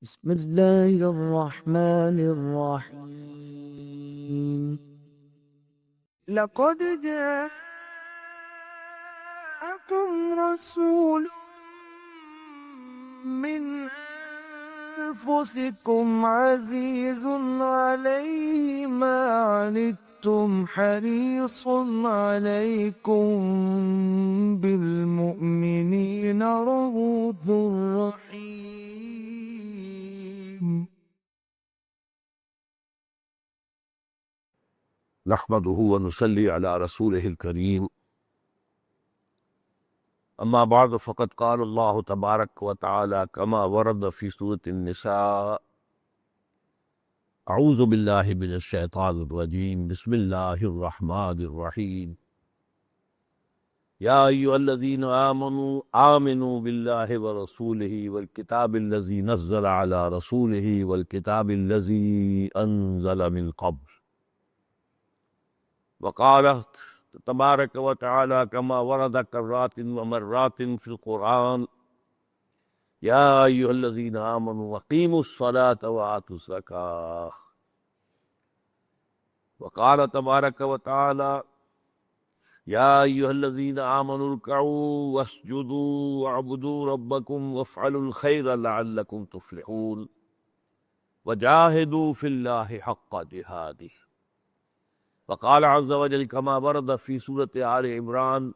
بسم الله الرحمن الرحيم. لقد جاءكم رسول من أنفسكم عزيز عليه ما عنتم حريص عليكم بالمؤمنين رؤوف رحيم. نحمده ونصلي على رسوله الكريم اما بعد فقد قال الله تبارك وتعالى كما ورد في سورة النساء اعوذ بالله من الشيطان الرجيم بسم الله الرحمن الرحيم يا ايها الذين آمنوا بالله ورسوله والكتاب الذي نزل على رسوله والكتاب الذي انزل من قبل وقال تبارك وتعالى كما ورد كرات ومرات في القرآن يا أيها الذين آمنوا أقيموا الصلاة وآتوا الزكاة وقال تبارك وتعالى يا أيها الذين آمنوا اركعوا واسجدوا واعبدوا ربكم وافعلوا الخير لعلكم تفلحون وجاهدوا في الله حق جهاده وقال عز وجل كما ورد في سورة آل عمران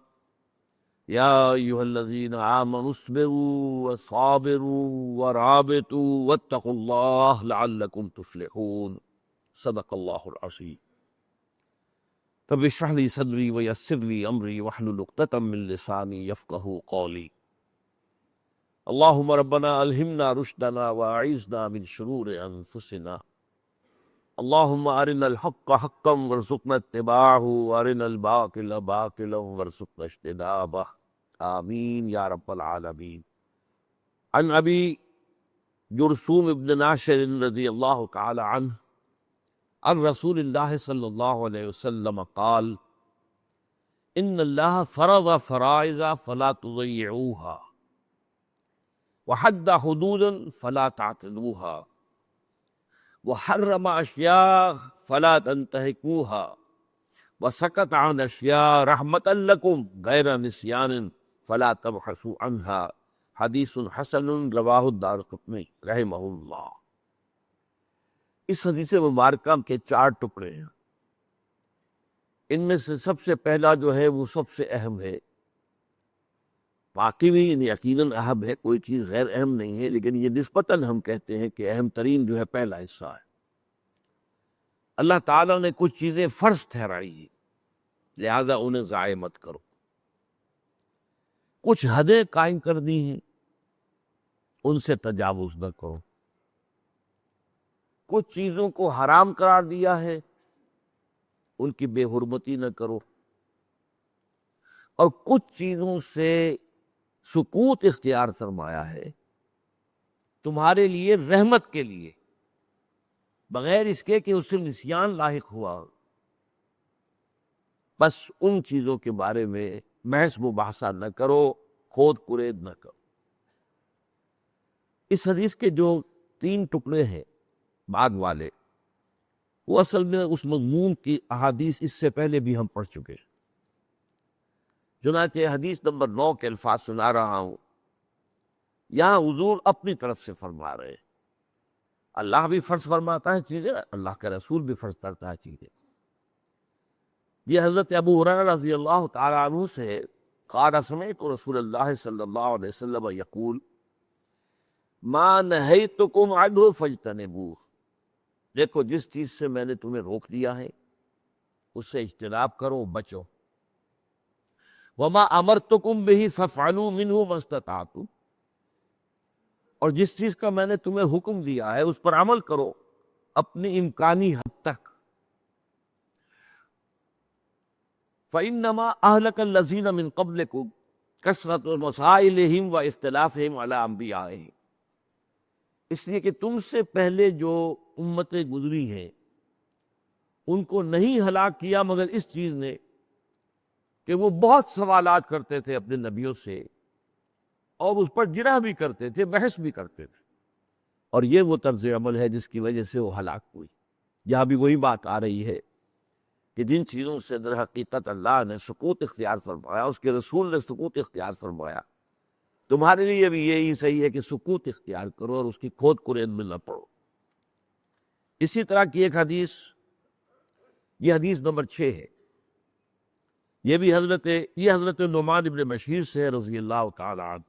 يا أيها الذين آمنوا اصبروا وصابروا ورابطوا واتقوا الله لعلكم تفلحون صدق الله العظيم رب اشرح لي صدري ويسر لي أمري واحلل عقدة من لساني يفقهوا قولي اللهم ربنا ألهمنا رشدنا وأعيذنا من شرور أنفسنا اللهم أرنا الحق حقا وارزقنا اتباعه وأرنا الباطل باطلا وارزقنا اجتنابه آمین یا رب العالمین۔ عن ابی جرثوم بن ناشر رضی اللہ تعالی عنہ عن رسول اللہ صلی اللہ علیہ وسلم قال ان اللہ فرض فرائض فلا تضيعوها وحد حدودا فلا تعتدوها وحرم اشیاء فلا تنتهكوها وسکت عن اشیاء رحمتا لکم غیر نسیان فلا تبحثوا عنها حدیث حسن رواہ الدارقطنی رحمہ اللہ۔ اس حدیث مبارکہ کے 4 ٹکڑے ہیں۔ ان میں سے سب سے پہلا جو ہے وہ سب سے اہم ہے، واقعی یعنی یقیناً اہم ہے، کوئی چیز غیر اہم نہیں ہے، لیکن یہ نسبتاً ہم کہتے ہیں کہ اہم ترین جو ہے پہلا حصہ ہے۔ اللہ تعالیٰ نے کچھ چیزیں فرض ٹھہرائی ہیں، لہذا انہیں ضائع مت کرو۔ کچھ حدیں قائم کر دی ہیں، ان سے تجاوز نہ کرو۔ کچھ چیزوں کو حرام قرار دیا ہے، ان کی بے حرمتی نہ کرو، اور کچھ چیزوں سے سکوت اختیار فرمایا ہے تمہارے لیے رحمت کے لیے، بغیر اس کے کہ اس سے نسیان لاحق ہوا، بس ان چیزوں کے بارے میں محض مباحثہ نہ کرو، کھود کرید نہ کرو۔ اس حدیث کے جو 3 ٹکڑے ہیں بعد والے، وہ اصل میں اس مضمون کی احادیث اس سے پہلے بھی ہم پڑھ چکے ہیں۔ چنانچہ حدیث نمبر 9 کے الفاظ سنا رہا ہوں۔ یہاں حضور اپنی طرف سے فرما رہے ہیں، اللہ بھی فرض فرماتا ہے چیزیں، اللہ کا رسول بھی فرض کرتا ہے چیزیں۔ یہ حضرت ابو ہریرہ رضی اللہ تعالی عنہ سے قال سمعت رسول اللہ صلی اللہ علیہ وسلم یقول ما نہیتکم عنہ فاجتنبوہ، دیکھو جس چیز سے میں نے تمہیں روک دیا ہے اس سے اجتناب کرو، بچو۔ وما امرتکم بہ فافعلوا منہ ما استطعتم، اور جس چیز کا میں نے تمہیں حکم دیا ہے اس پر عمل کرو اپنی امکانی حد تک۔ فإنما أهلك الذين من قبلكم كثرة مسائلهم واختلافهم على أنبيائهم، اس لیے کہ تم سے پہلے جو امتیں گزری ہیں ان کو نہیں ہلاک کیا مگر اس چیز نے کہ وہ بہت سوالات کرتے تھے اپنے نبیوں سے، اور اس پر جرح بھی کرتے تھے، بحث بھی کرتے تھے۔ اور یہ وہ طرز عمل ہے جس کی وجہ سے وہ ہلاک ہوئی۔ یہاں بھی وہی بات آ رہی ہے کہ جن چیزوں سے در حقیقت اللہ نے سکوت اختیار فرمایا، اس کے رسول نے سکوت اختیار فرمایا، تمہارے لیے بھی یہی صحیح ہے کہ سکوت اختیار کرو اور اس کی کھود کرید میں نہ پڑو۔ اسی طرح کی ایک حدیث، یہ حدیث نمبر 6 ہے، یہ بھی حضرت نعمان بن بشیر سے رضی اللہ تعالی عنہ،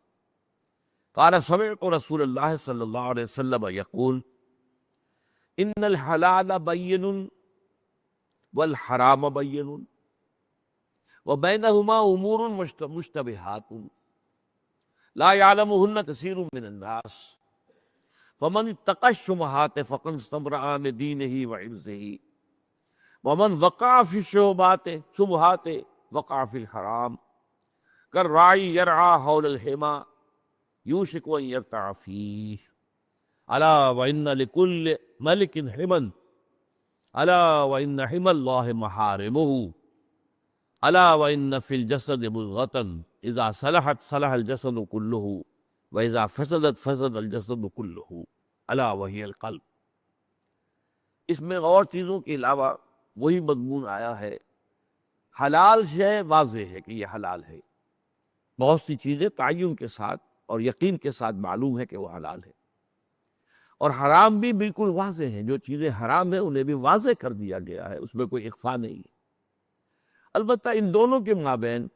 قال سمعت رسول اللہ صلی اللہ علیہ وسلم یقول ان الحلال بین والحرام بین وبینہما امور مشتبہات لا يعلمهن كثير من الناس فمن اتقى الشبهات فقد استبرأ لدينه وعرضه ومن وقع في الشبهات وقع في الحرام كالراعي يرعى حول الحمى يوشك أن يرتع فيه ألا وإن لكل ملك حما ألا وإن حمى الله محارمه ألا وإن في الجسد مضغة إذا صلحت صلح الجسد كله وإذا فسدت فسد الجسد كله ألا وهي القلب۔ اس میں اور چیزوں کے علاوہ وہی مضمون آیا ہے۔ حلال شے واضح ہے کہ یہ حلال ہے، بہت سی چیزیں تعین کے ساتھ اور یقین کے ساتھ معلوم ہے کہ وہ حلال ہے، اور حرام بھی بالکل واضح ہیں، جو چیزیں حرام ہیں انہیں بھی واضح کر دیا گیا ہے، اس میں کوئی اخفا نہیں ہے۔ البتہ ان دونوں کے مابین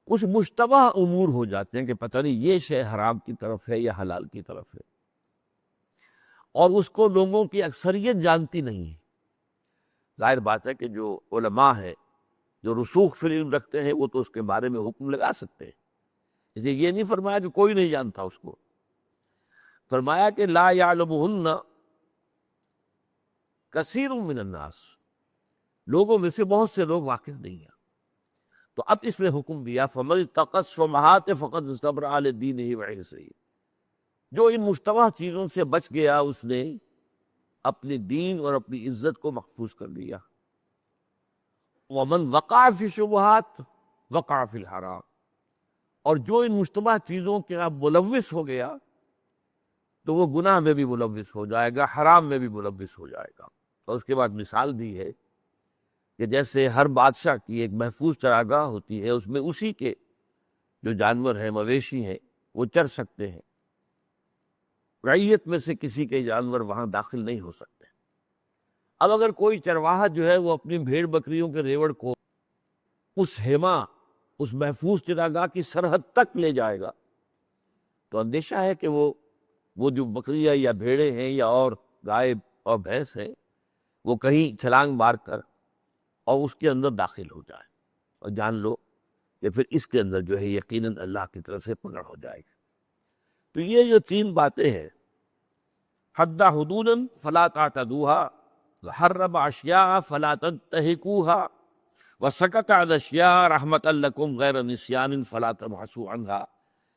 کچھ مشتبہ امور ہو جاتے ہیں کہ پتہ نہیں یہ شے حرام کی طرف ہے یا حلال کی طرف ہے، اور اس کو لوگوں کی اکثریت جانتی نہیں ہے۔ ظاہر بات ہے کہ جو علماء ہیں، جو رسوخ فی العلم رکھتے ہیں، وہ تو اس کے بارے میں حکم لگا سکتے ہیں، اس لیے یہ نہیں فرمایا کہ کوئی نہیں جانتا اس کو، فرمایا کہ لا یعلمہن کثیر من الناس، لوگوں میں سے بہت سے لوگ واقف نہیں ہیں۔ تو اب اس میں حکم دیا فَمَنِ اتَّقَى الشُّبُهَاتِ فَقَدْ اسْتَبْرَأَ لِدِينِهِ وَعِرْضِهِ، جو ان مشتبہ چیزوں سے بچ گیا اس نے اپنے دین اور اپنی عزت کو محفوظ کر لیا۔ وَمَنْ وَقَعَ فِي الشُّبُهَاتِ وَقَعَ فِي الْحَرَامِ، اور جو ان مشتبہ چیزوں کے اب ملوث ہو گیا تو وہ گناہ میں بھی ملوث ہو جائے گا، حرام میں بھی ملوث ہو جائے گا۔ اور اس کے بعد مثال دی ہے کہ جیسے ہر بادشاہ کی ایک محفوظ چراگاہ ہوتی ہے، اس میں اسی کے جو جانور ہیں، مویشی ہیں، وہ چر سکتے ہیں، رعیت میں سے کسی کے جانور وہاں داخل نہیں ہو سکتے۔ اب اگر کوئی چرواہا جو ہے وہ اپنی بھیڑ بکریوں کے ریوڑ کو اس حما، اس محفوظ چراگاہ کی سرحد تک لے جائے گا تو اندیشہ ہے کہ وہ جو بکریاں یا بھیڑیں ہیں یا اور گائے اور بھینس ہیں، وہ کہیں چھلانگ مار کر اور اس کے اندر داخل ہو جائے، اور جان لو کہ پھر اس کے اندر جو ہے یقیناً اللہ کی طرف سے پکڑ ہو جائے گی۔ تو یہ جو 3 باتیں ہیں، حد حدوداً فلا تعتدوها، وحرم اشیاء فلا تنتهكوها، وسکت عن اشیاء رحمۃ لکم غیر نسیان فلا تبحثوا عنها،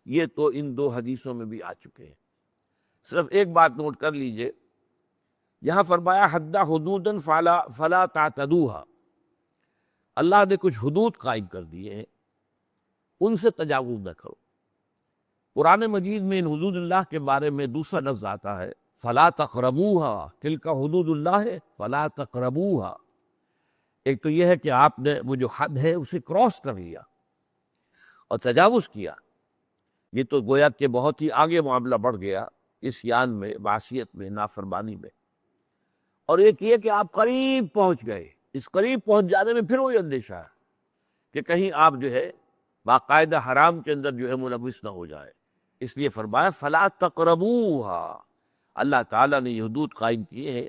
یہ تو ان 2 حدیثوں میں بھی آ چکے ہیں۔ صرف ایک بات نوٹ کر لیجئے، یہاں فرمایا حد حدوداً فلا تعتدوها، اللہ نے کچھ حدود قائم کر دیے ہیں، ان سے تجاوز نہ کرو۔ قرآن مجید میں ان حدود اللہ کے بارے میں دوسرا لفظ آتا ہے فلا تقربوها، تلک حدود اللہ فلا تقربوها۔ ایک تو یہ ہے کہ آپ نے وہ جو حد ہے اسے کراس کر لیا اور تجاوز کیا، یہ تو گویا کہ بہت ہی آگے معاملہ بڑھ گیا عصیان میں، معصیت میں، نافرمانی میں۔ اور ایک یہ کہ آپ قریب پہنچ گئے، اس قریب پہنچ جانے میں پھر وہی اندیشہ ہے کہ کہیں آپ جو ہے باقاعدہ حرام کے اندر جو ہے ملوث نہ ہو جائے، اس لیے فرمایا فلا تقربوها۔ اللہ تعالیٰ نے یہ حدود قائم کیے ہیں،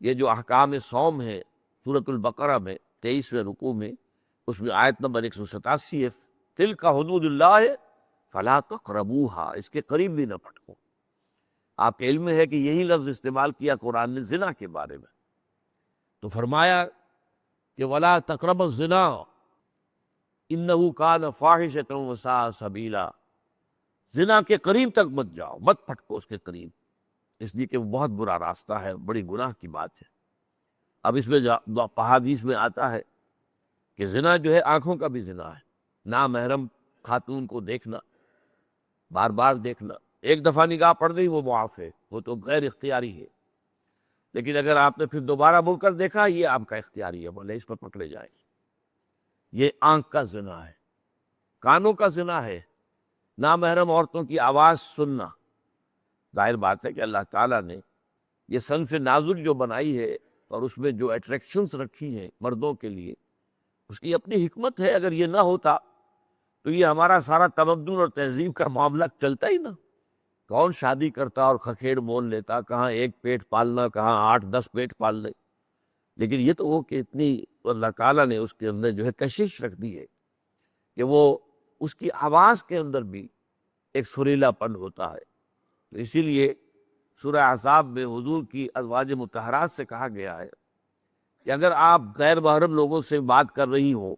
یہ جو احکام صوم ہے سورۃ البقرہ میں 23ویں رکوع میں، اس میں آیت نمبر 187 ہے تلک حدود اللہ فلا تقربوها، اس کے قریب بھی نہ پھٹکو۔ آپ کے علم میں ہے کہ یہی لفظ استعمال کیا قرآن نے زنا کے بارے میں، تو فرمایا کہ ولا تقربوا الزنا انہ کان فاحشۃ وساء سبیلا، زنا کے قریب تک مت جاؤ، مت پھٹکو اس کے قریب، اس لیے کہ وہ بہت برا راستہ ہے، بڑی گناہ کی بات ہے۔ اب اس میں احادیث میں آتا ہے کہ زنا جو ہے آنکھوں کا بھی زنا ہے، نامحرم خاتون کو دیکھنا، بار بار دیکھنا، ایک دفعہ نگاہ پڑ گئی وہ معاف ہے، وہ تو غیر اختیاری ہے، لیکن اگر آپ نے پھر دوبارہ مڑ کر دیکھا یہ آپ کا اختیاری ہے، بولے اس پر پکڑے جائیں گے۔ یہ آنکھ کا زنا ہے، کانوں کا زنا ہے، نامحرم عورتوں کی آواز سننا۔ ظاہر بات ہے کہ اللہ تعالیٰ نے یہ صنف نازل جو بنائی ہے اور اس میں جو اٹریکشنز رکھی ہیں مردوں کے لیے، اس کی اپنی حکمت ہے۔ اگر یہ نہ ہوتا تو یہ ہمارا سارا تمدن اور تہذیب کا معاملہ چلتا ہی نہ۔ کون شادی کرتا اور خکھیڑ مول لیتا، کہاں ایک پیٹ پالنا، کہاں 8-10 پیٹ پال لے۔ لیکن یہ تو وہ کہ اتنی اللہ تعالیٰ نے اس کے اندر جو ہے کشش رکھ دی ہے کہ وہ اس کی آواز کے اندر بھی ایک سریلا پن ہوتا ہے۔ تو اسی لیے سورہ احزاب میں حضور کی ازواج مطہرات سے کہا گیا ہے کہ اگر آپ غیر محرم لوگوں سے بات کر رہی ہو،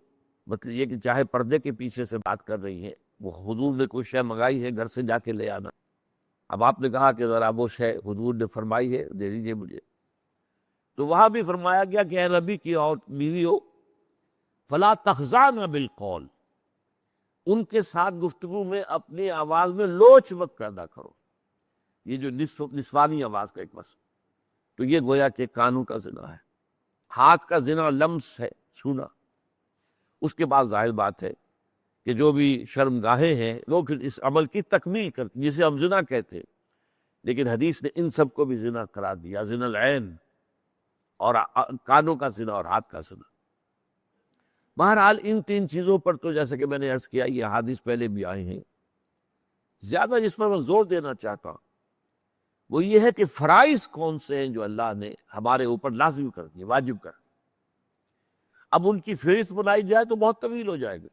مطلب یہ کہ چاہے پردے کے پیچھے سے بات کر رہی ہیں، وہ حضور نے کوئی شے منگائی ہے گھر سے جا کے لے آنا، اب آپ نے کہا کہ ذرا وہ شے حضور نے فرمائی ہے دے دیجیے مجھے، تو وہاں بھی فرمایا گیا کہ اے نبی کی اور بیوی ہو فلا تخضعن بالقول، ان کے ساتھ گفتگو میں اپنی آواز میں لوچ مت پیدا کرو۔ یہ جو نسوانی آواز کا ایک مسئلہ، تو یہ گویا کہ کانوں کا زنا ہے۔ ہاتھ کا زنا لمس ہے، چھونا۔ اس کے بعد ظاہر بات ہے کہ جو بھی شرمگاہیں ہیں لوگ اس عمل کی تکمیل کرتے ہیں جسے ہم زنا کہتے ہیں، لیکن حدیث نے ان سب کو بھی زنا قرار دیا، زنا العین اور کانوں کا زنا اور ہاتھ کا زنا۔ بہرحال ان تین چیزوں پر تو جیسا کہ میں نے عرض کیا یہ حدیث پہلے بھی آئے ہیں۔ زیادہ جس پر میں زور دینا چاہتا ہوں وہ یہ ہے کہ فرائض کون سے ہیں جو اللہ نے ہمارے اوپر لازم کر دیے، واجب کر۔ اب ان کی فہرست بنائی جائے تو بہت طویل ہو جائے گا۔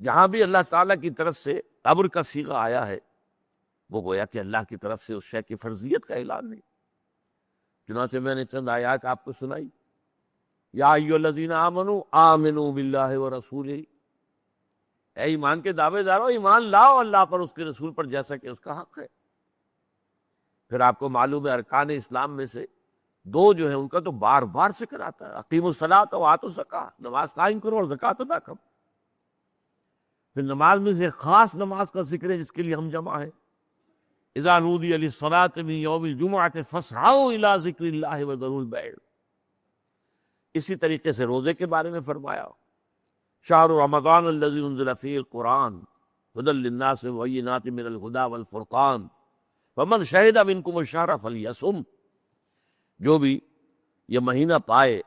جہاں بھی اللہ تعالیٰ کی طرف سے امر کا صیغہ آیا ہے وہ گویا کہ اللہ کی طرف سے اس شے کی فرضیت کا اعلان نہیں۔ چنانچہ میں نے چند آیات آپ کو سنائی، یا ایھا الذین آمنوا آمنوا باللہ ورسولہ، اے ایمان کے دعوے دارو ایمان لاؤ اللہ پر، اس کے رسول پر، جیسا کہ اس کا حق ہے۔ پھر آپ کو معلوم ہے ارکان اسلام میں سے دو جو ہیں ان کا تو بار بار ذکر آتا ہے، اقیموا الصلاۃ وآتوا الزکاۃ، نماز قائم کرو اور زکوٰۃ ادا کرو۔ پھر نماز میں سے خاص نماز کا ذکر ہے جس کے لیے ہم جمع ہیں، اذا نودی للصلاۃ من یوم الجمعۃ فاسعوا الی ذکر اللہ وذروا البیع۔ اسی طریقے سے روزے کے بارے میں فرمایا، شہر رمضان الذی انزل فیہ القرآن ھدی للناس وبینات من الھدی والفرقان فمن شہد منکم الشہر فلیصم۔ جو بھی یہ مہینہ پائے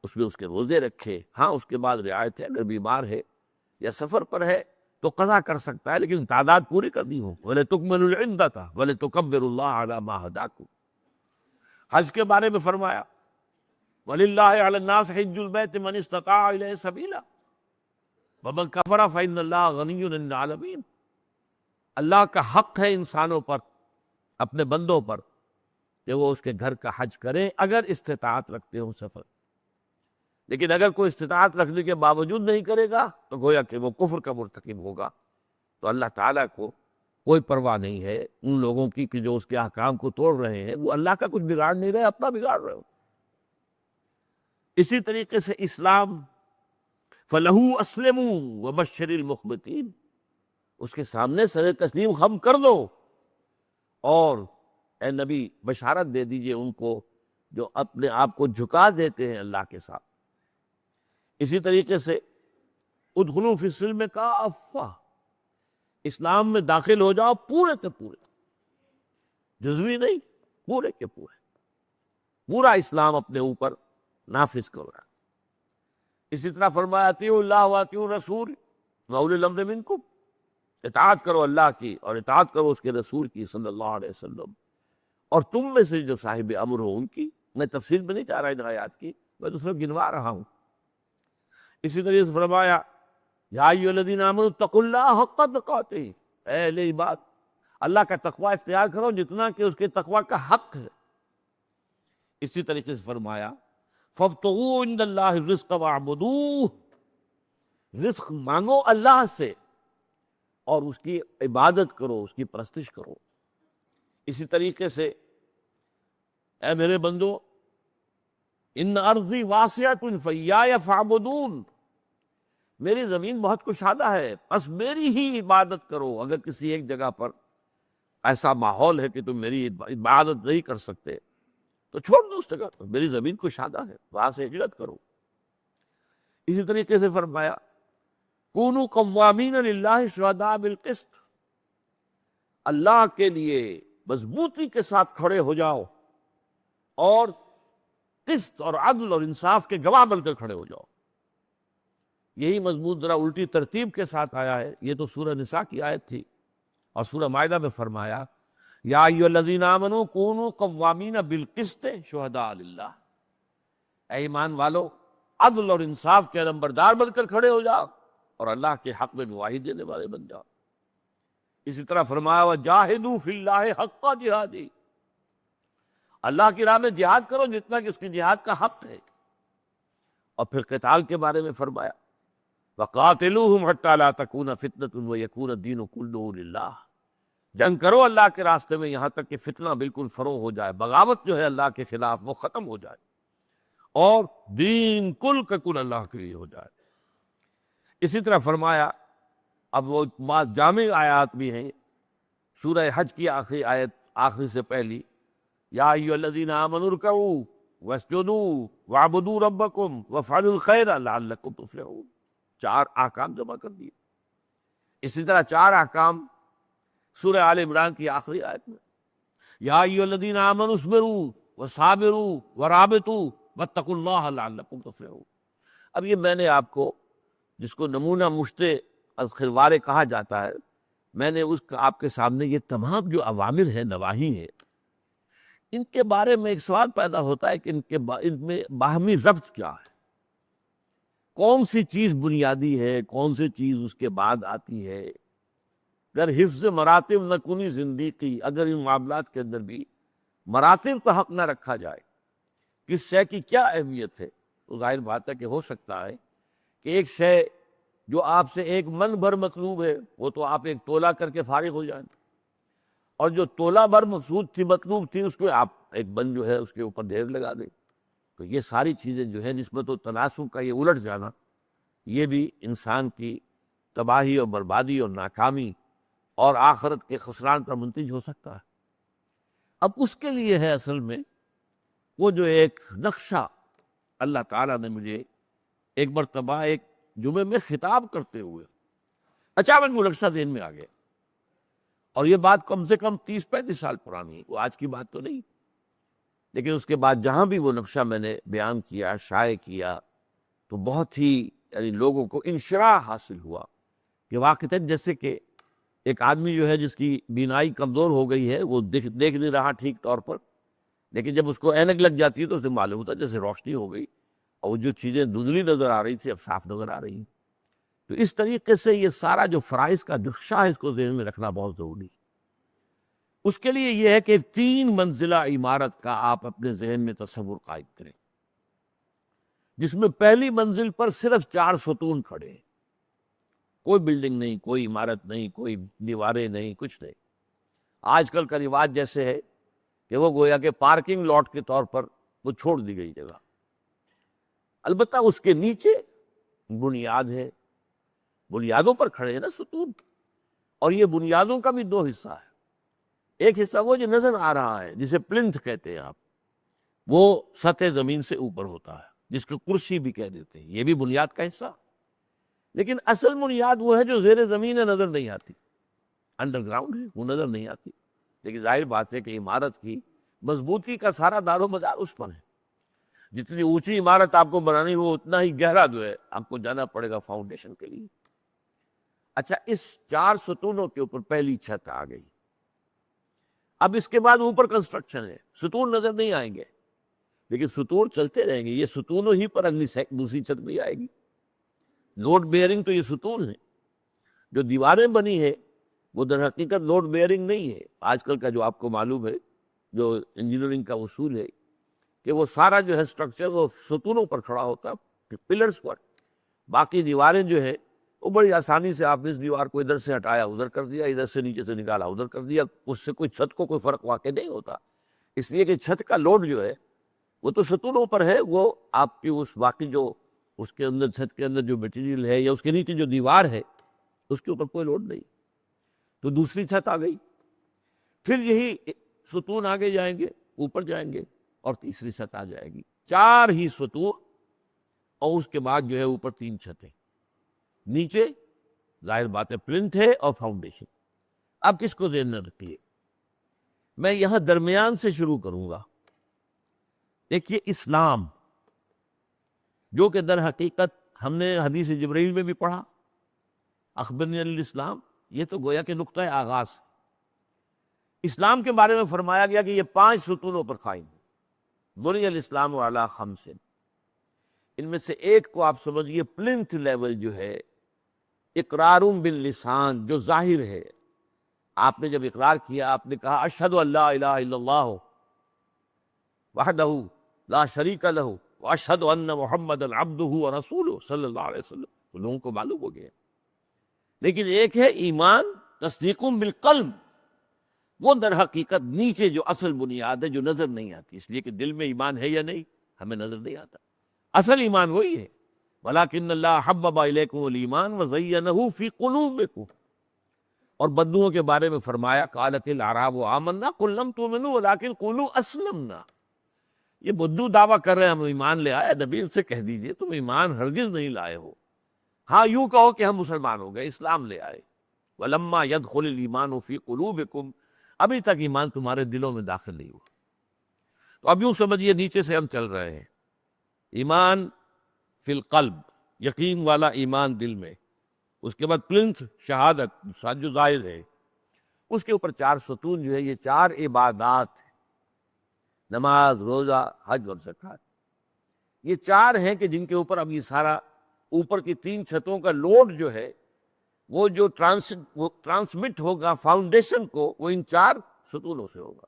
اس میں اس کے روزے رکھے، ہاں اس کے بعد رعایت ہے اگر بیمار ہے یا سفر پر ہے تو قضا کر سکتا ہے لیکن تعداد پوری کرنی ہو۔ وَلِتُكْمِلُوا الْعِدَّةَ وَلِتُكَبِّرُوا اللَّهَ عَلَىٰ مَا هَدَاكُمْ۔ حج کے بارے میں فرمایا، وَلِلَّهِ عَلَى النَّاسِ حِجُّ الْبَيْتِ مَنِ اسْتَطَاعَ إِلَيْهِ سَبِيلًا وَمَنْ كَفَرَ فَإِنَّ اللَّهَ غَنِيٌّ عَنِ الْعَالَمِينَ۔ اللہ کا حق ہے انسانوں پر، اپنے بندوں پر، کہ وہ اس کے گھر کا حج کریں اگر استطاعت رکھتے ہوں سفر۔ لیکن اگر کوئی استطاعت رکھنے کے باوجود نہیں کرے گا تو گویا کہ وہ کفر کا مرتکب ہوگا۔ تو اللہ تعالیٰ کو کوئی پرواہ نہیں ہے ان لوگوں کی کہ جو اس کے احکام کو توڑ رہے ہیں، وہ اللہ کا کچھ بگاڑ نہیں رہے، اپنا بگاڑ رہے ہو۔ اسی طریقے سے اسلام فَلَهُ أَسْلِمُوا وَبَشِّرِ الْمُخْبِتِينَ، اس کے سامنے سر تسلیم خم کر دو اور اے نبی بشارت دے دیجئے ان کو جو اپنے آپ کو جھکا دیتے ہیں اللہ کے ساتھ۔ اسی طریقے سے ادخلوا فی السلم کافہ، اسلام میں داخل ہو جاؤ پورے کے پورے، جزوی نہیں، پورے کے پورے، پورا اسلام اپنے اوپر نافذ کرو۔ اسی طرح فرمایا اطیعوا اللہ واطیعوا الرسول واولی الامر منکم، اطاعت کرو اللہ کی اور اطاعت کرو اس کے رسول کی صلی اللہ علیہ وسلم، اور تم میں سے جو صاحب امر ہو ان کی۔ میں تفصیل میں نہیں چاہ رہا ان آیات کی، میں تو صرف گنوا رہا ہوں۔ اسی طریقے سے فرمایا یا ایھا الذین آمنوا اتقوا اللہ حق تقاتہ، اے اہل ایمان اللہ کا تقوی اختیار کرو جتنا کہ اس کے تقوی کا حق ہے۔ اسی طریقے سے فرمایا فابتغوا عند اللہ الرزق واعبدوہ، رزق مانگو اللہ سے اور اس کی عبادت کرو، اس کی پرستش کرو۔ اسی طریقے سے اے میرے بندو ان ارضی واسعۃ فایایا فاعبدون، میری زمین بہت کشادہ ہے بس میری ہی عبادت کرو۔ اگر کسی ایک جگہ پر ایسا ماحول ہے کہ تم میری عبادت نہیں کر سکتے تو چھوڑ دو اس جگہ کو، میری زمین کشادہ ہے، وہاں سے ہجرت کرو۔ اسی طریقے سے فرمایا کونوا قوامین للہ شہداء بالقسط، اللہ کے لیے مضبوطی کے ساتھ کھڑے ہو جاؤ اور قسط اور عدل اور انصاف کے گواہ بن کر کھڑے ہو جاؤ۔ یہی مضمون ذرا الٹی ترتیب کے ساتھ آیا ہے، یہ تو سورہ نساء کی آیت تھی، اور سورہ مائدہ میں فرمایا یا ایھا الذین آمنوا کونوا قوامین بالقسط شہداء للہ، اے ایمان والو عدل اور انصاف کے علمبردار بن کر کھڑے ہو جاؤ اور اللہ کے حق میں گواہی دینے والے بن جاؤ۔ اسی طرح فرمایا وجاہدوا فی اللہ حق جہادہ، اللہ کی راہ میں جہاد کرو جتنا کہ اس کی جہاد کا حق ہے۔ اور پھر قتال کے بارے میں فرمایا وَقَاتِلُوهُمْ حَتَّى لَا تَكُونَ فِتْنَةٌ وَيَكُونَ الدِّينُ كُلُّهُ لِلَّهِ، جنگ کرو اللہ کے راستے میں یہاں تک کہ فتنہ بالکل فروغ ہو جائے، بغاوت جو ہے اللہ کے خلاف وہ ختم ہو جائے اور دین کل کا کل اللہ کے لیے ہو جائے۔ اسی طرح فرمایا، اب وہ بعض جامع آیات بھی ہیں، سورہ حج کی آخری آیت آخری سے پہلی یا ایھا الذین آمنوا ارکعوا واسجدوا واعبدوا ربکم وافعلوا الخیر لعلکم تفلحون، 4 احکام جمع کر دیے۔ اسی طرح 4 احکام سورہ آل عمران کی آخری آیت میں یا ایھا الذین آمنوا اصبروا وصابروا ورابطوا واتقوا اللہ لعلکم تفلحون۔ اب یہ میں نے آپ کو، جس کو نمونہ مشت الخروارے کہا جاتا ہے، میں نے اس کا آپ کے سامنے یہ تمام جو اوامر ہے، نواہی ہے، ان کے بارے میں ایک سوال پیدا ہوتا ہے کہ ان میں باہمی ربط کیا ہے، کون سی چیز بنیادی ہے، کون سی چیز اس کے بعد آتی ہے۔ اگر حفظ مراتب نہ کنی زندگی، اگر ان معاملات کے اندر بھی مراتب کا حق نہ رکھا جائے، کس شے کی کیا اہمیت ہے، تو ظاہر بات ہے کہ ہو سکتا ہے کہ ایک شے جو آپ سے 1 من بھر مطلوب ہے وہ تو آپ 1 تولہ کر کے فارغ ہو جائیں، اور جو تولہ بھر مقصود تھی، مطلوب تھی، اس کو آپ 1 من جو ہے اس کے اوپر ڈھیر لگا دیں۔ تو یہ ساری چیزیں جو ہے نسبت و تناسب کا یہ الٹ جانا، یہ بھی انسان کی تباہی اور بربادی اور ناکامی اور آخرت کے خسران پر منتج ہو سکتا ہے۔ اب اس کے لیے ہے اصل میں وہ جو ایک نقشہ اللہ تعالیٰ نے مجھے ایک مرتبہ ایک جمعے میں خطاب کرتے ہوئے اچانک وہ نقشہ ذہن میں آ گیا، اور یہ بات کم سے کم 30-35 سال پرانی ہے، وہ آج کی بات تو نہیں، لیکن اس کے بعد جہاں بھی وہ نقشہ میں نے بیان کیا، شائع کیا، تو بہت ہی یعنی لوگوں کو انشراح حاصل ہوا کہ واقعتاً جیسے کہ ایک آدمی جو ہے جس کی بینائی کمزور ہو گئی ہے، وہ دیکھ نہیں رہا ٹھیک طور پر، لیکن جب اس کو اینک لگ جاتی ہے تو اسے معلوم ہوتا ہے جیسے روشنی ہو گئی، اور وہ جو چیزیں دھندلی نظر آ رہی تھی اب صاف نظر آ رہی ہیں۔ تو اس طریقے سے یہ سارا جو فرائض کا نقشہ ہے، اس کو ذہن میں رکھنا بہت ضروری ہے۔ اس کے لیے یہ ہے کہ 3 منزلہ عمارت کا آپ اپنے ذہن میں تصور قائم کریں، جس میں پہلی منزل پر صرف 4 ستون کھڑے ہیں، کوئی بلڈنگ نہیں، کوئی عمارت نہیں، کوئی دیواریں نہیں، کچھ نہیں۔ آج کل کا رواج جیسے ہے کہ وہ گویا کہ پارکنگ لاٹ کے طور پر وہ چھوڑ دی گئی جگہ، البتہ اس کے نیچے بنیاد ہے، بنیادوں پر کھڑے ہیں نا ستون، اور یہ بنیادوں کا بھی 2 حصہ ہے۔ ایک حصہ وہ جو نظر آ رہا ہے جسے پلنتھ کہتے ہیں آپ، وہ سطح زمین سے اوپر ہوتا ہے، جس کو کرسی بھی کہہ دیتے ہیں، یہ بھی بنیاد کا حصہ۔ لیکن اصل بنیاد وہ ہے جو زیر زمین ہے، نظر نہیں آتی، انڈر گراؤنڈ ہے، وہ نظر نہیں آتی۔ لیکن ظاہر بات ہے کہ عمارت کی مضبوطی کا سارا دار و مدار اس پر ہے۔ جتنی اونچی عمارت آپ کو بنانی ہو، اتنا ہی گہرا جو ہے آپ کو جانا پڑے گا فاؤنڈیشن کے لیے۔ اچھا، اس 4 ستونوں کے اوپر پہلی چھت آ گئی، اب اس کے بعد اوپر کنسٹرکشن ہے، ستون نظر نہیں آئیں گے، لیکن ستون چلتے رہیں گے، یہ ستونوں ہی پر اگلی دوسری چھت بھی آئے گی۔ لوڈ بیئرنگ تو یہ ستون ہے، جو دیواریں بنی ہے وہ در حقیقت لوڈ بیئرنگ نہیں ہے۔ آج کل کا جو آپ کو معلوم ہے، جو انجینئرنگ کا اصول ہے کہ وہ سارا جو ہے سٹرکچر وہ ستونوں پر کھڑا ہوتا ہے، پلرز پر، باقی دیواریں جو ہے وہ بڑی آسانی سے آپ اس دیوار کو ادھر سے ہٹایا ادھر کر دیا، ادھر سے نیچے سے نکالا ادھر کر دیا، اس سے کوئی چھت کو کوئی فرق واقع نہیں ہوتا، اس لیے کہ چھت کا لوڈ جو ہے وہ تو ستونوں پر ہے، وہ آپ کی اس باقی جو اس کے اندر چھت کے اندر جو مٹیریل ہے یا اس کے نیچے جو دیوار ہے اس کے اوپر کوئی لوڈ نہیں۔ تو دوسری چھت آ گئی، پھر یہی ستون آگے جائیں گے، اوپر جائیں گے اور تیسری چھت آ جائے گی، 4 ہی ستون، اور اس کے بعد جو ہے اوپر 3 چھتیں، نیچے ظاہر بات ہے پلنتھ ہے اور فاؤنڈیشن۔ اب کس کو ذہن میں رکھیے، میں یہاں درمیان سے شروع کروں گا۔ دیکھیے اسلام، جو کہ در حقیقت ہم نے حدیث جبرائیل میں بھی پڑھا، اخبرنی عن الاسلام، یہ تو گویا کہ نقطۂ آغاز۔ اسلام کے بارے میں فرمایا گیا کہ یہ 5 ستونوں پر قائم ہے، بنی الاسلام علی 5، ان میں سے ایک کو آپ سمجھیے پلنتھ لیول جو ہے، اقرار باللسان، جو ظاہر ہے۔ آپ نے جب اقرار کیا، آپ نے کہا اشہد ان لا الہ الا اللہ وحدہ لا شریک لہ واشہد ان محمدا عبدہ ورسولہ صلی اللہ علیہ وسلم، تو لوگوں کو معلوم ہو گیا۔ لیکن ایک ہے ایمان تصدیق بالقلب، وہ در حقیقت نیچے جو اصل بنیاد ہے، جو نظر نہیں آتی، اس لیے کہ دل میں ایمان ہے یا نہیں ہمیں نظر نہیں آتا، اصل ایمان وہی ہے۔ وَلَٰكِنَّ اللَّهَ حَبَّبَ إِلَيْكُمُ الْإِيمَانَ وَزَيَّنَهُ فِي قُلُوبِكُمْ۔ اور بدوؤں کے بارے میں فرمایا قالت الاعراب آمنا قل لم تؤمنوا ولكن قولوا اسلمنا۔ یہ بدو دعویٰ کر رہے ہیں ہم ایمان لے آئے، نبی ان سے کہہ دیجئے تم ایمان ہرگز نہیں لائے ہو، ہاں یوں کہو کہ ہم مسلمان ہو گئے، اسلام لے آئے۔ وَلَمَّا يَدْخُلِ الْإِيمَانُ فِي قُلُوبِكُمْ، ابھی تک ایمان تمہارے دلوں میں داخل نہیں ہوا۔ تو اب یوں سمجھیے نیچے سے ہم چل رہے ہیں، ایمان فی القلب، یقین والا ایمان دل میں، اس کے بعد پلنتھ شہادت ساتھ جو ظاہر ہے، اس کے اوپر 4 ستون جو ہے، یہ 4 عبادات ہیں، نماز، روزہ، حج اور زکوٰۃ۔ یہ 4 ہیں کہ جن کے اوپر اب یہ سارا اوپر کی 3 چھتوں کا لوڈ جو ہے، وہ جو ٹرانسمٹ ہوگا فاؤنڈیشن کو، وہ ان 4 ستونوں سے ہوگا۔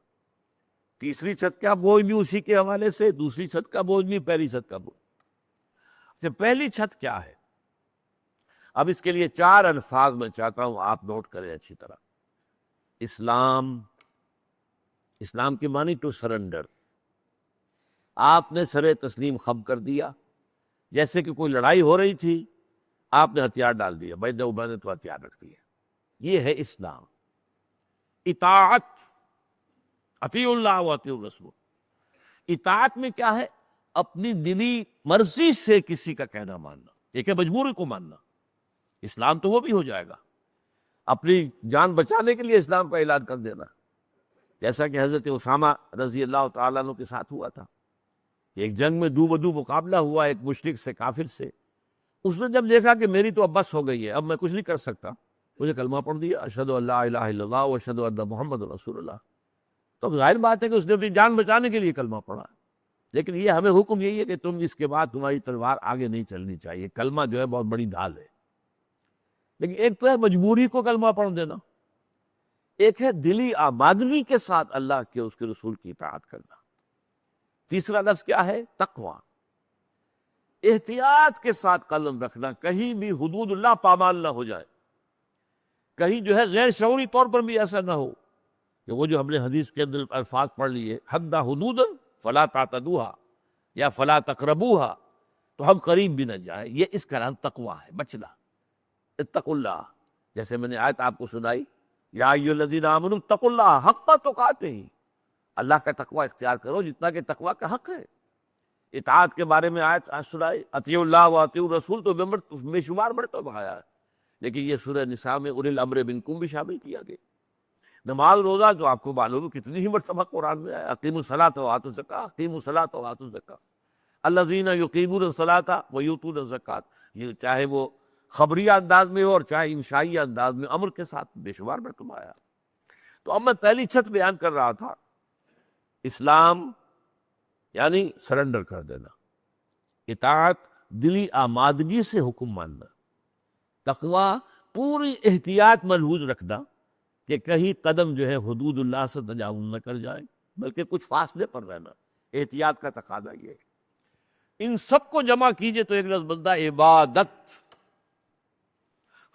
تیسری چھت کا بوجھ بھی اسی کے حوالے سے، دوسری چھت کا بوجھ بھی، پہلی چھت کا بوجھ۔ اچھا، پہلی چھت کیا ہے؟ اب اس کے لیے 4 الفاظ میں چاہتا ہوں آپ نوٹ کریں اچھی طرح۔ اسلام، اسلام کی معنی ٹو سرنڈر، آپ نے سر تسلیم خم کر دیا، جیسے کہ کوئی لڑائی ہو رہی تھی، آپ نے ہتھیار ڈال دیا، بھائی میں نے تو ہتھیار رکھ دیا، یہ ہے اسلام۔ اطاعت، اطیعوا اللہ و اطیعوا الرسول۔ اطاعت میں کیا ہے؟ اپنی دلی مرضی سے کسی کا کہنا ماننا، ایک ہے مجبوری کو ماننا، اسلام تو وہ بھی ہو جائے گا، اپنی جان بچانے کے لیے اسلام کا اعلان کر دینا، جیسا کہ حضرت اسامہ رضی اللہ تعالیٰ عنہ کے ساتھ ہوا تھا۔ ایک جنگ میں دو بدو مقابلہ ہوا ایک مشرک سے، کافر سے۔ اس نے جب دیکھا کہ میری تو اب بس ہو گئی ہے، اب میں کچھ نہیں کر سکتا، مجھے کلمہ پڑھ دیا، اشہد ان لا الہ الا اللہ واشہد ان محمد رسول اللہ۔ تو ظاہر بات ہے کہ اس نے اپنی جان بچانے کے لیے کلمہ پڑھا، لیکن یہ ہمیں حکم یہی ہے کہ تم اس کے بعد تمہاری تلوار آگے نہیں چلنی چاہیے، کلمہ جو ہے بہت بڑی ڈھال ہے۔ لیکن ایک تو ہے مجبوری کو کلمہ پڑھ دینا، ایک ہے دلی آمادگی کے ساتھ اللہ کے اس کے رسول کی اطاعت کرنا۔ تیسرا لفظ کیا ہے؟ تقویٰ، احتیاط کے ساتھ قلم رکھنا، کہیں بھی حدود اللہ پامال نہ ہو جائے، کہیں جو ہے غیر شعوری طور پر بھی ایسا نہ ہو کہ وہ جو ہم نے حدیث کے اندر الفاظ پڑھ لیے، حد حدودا فلا تعتدوها یا فلا تقربوها، تو ہم قریب بھی نہ جائیں، یہ اس کا نام تقویٰ ہے، بچنا۔ اتقوا اللہ، جیسے میں نے آیت آپ کو سنائی، یا ایھا الذین آمنوا اتقوا اللہ حق تقاتہ، اللہ کا تقویٰ اختیار کرو جتنا کہ تقویٰ کا حق ہے۔ اطاعت کے بارے میں آیت سنائی، اطیعوا اللہ و اطیعوا الرسول، تو بے شمار مرتبہ آیا ہے، لیکن یہ سورہ نساء میں اولی الامر منکم بھی شامل کیا گیا۔ نماز روزہ جو آپ کو معلوم ہے کتنی ہی مرتبہ قرآن میں آیا، اقیموا الصلاۃ وآتوا الزکاۃ، اقیموا الصلاۃ وآتوا الزکاۃ، الذین یقیمون الصلاۃ ویؤتون الزکاۃ، یہ چاہے وہ خبریہ انداز میں ہو اور چاہے انشائیہ انداز میں، امر کے ساتھ بے شمار مرتبہ آیا۔ تو اب میں پہلی چھت بیان کر رہا تھا، اسلام یعنی سرنڈر کر دینا، اطاعت دلی آمادگی سے حکم ماننا، تقویٰ پوری احتیاط ملحوظ رکھنا کہ کہیں قدم جو ہے حدود اللہ سے تجاوز نہ کر جائے، بلکہ کچھ فاصلے پر رہنا، احتیاط کا تقاضا یہ ہے۔ ان سب کو جمع کیجئے تو ایک لفظ بنتا ہے عبادت،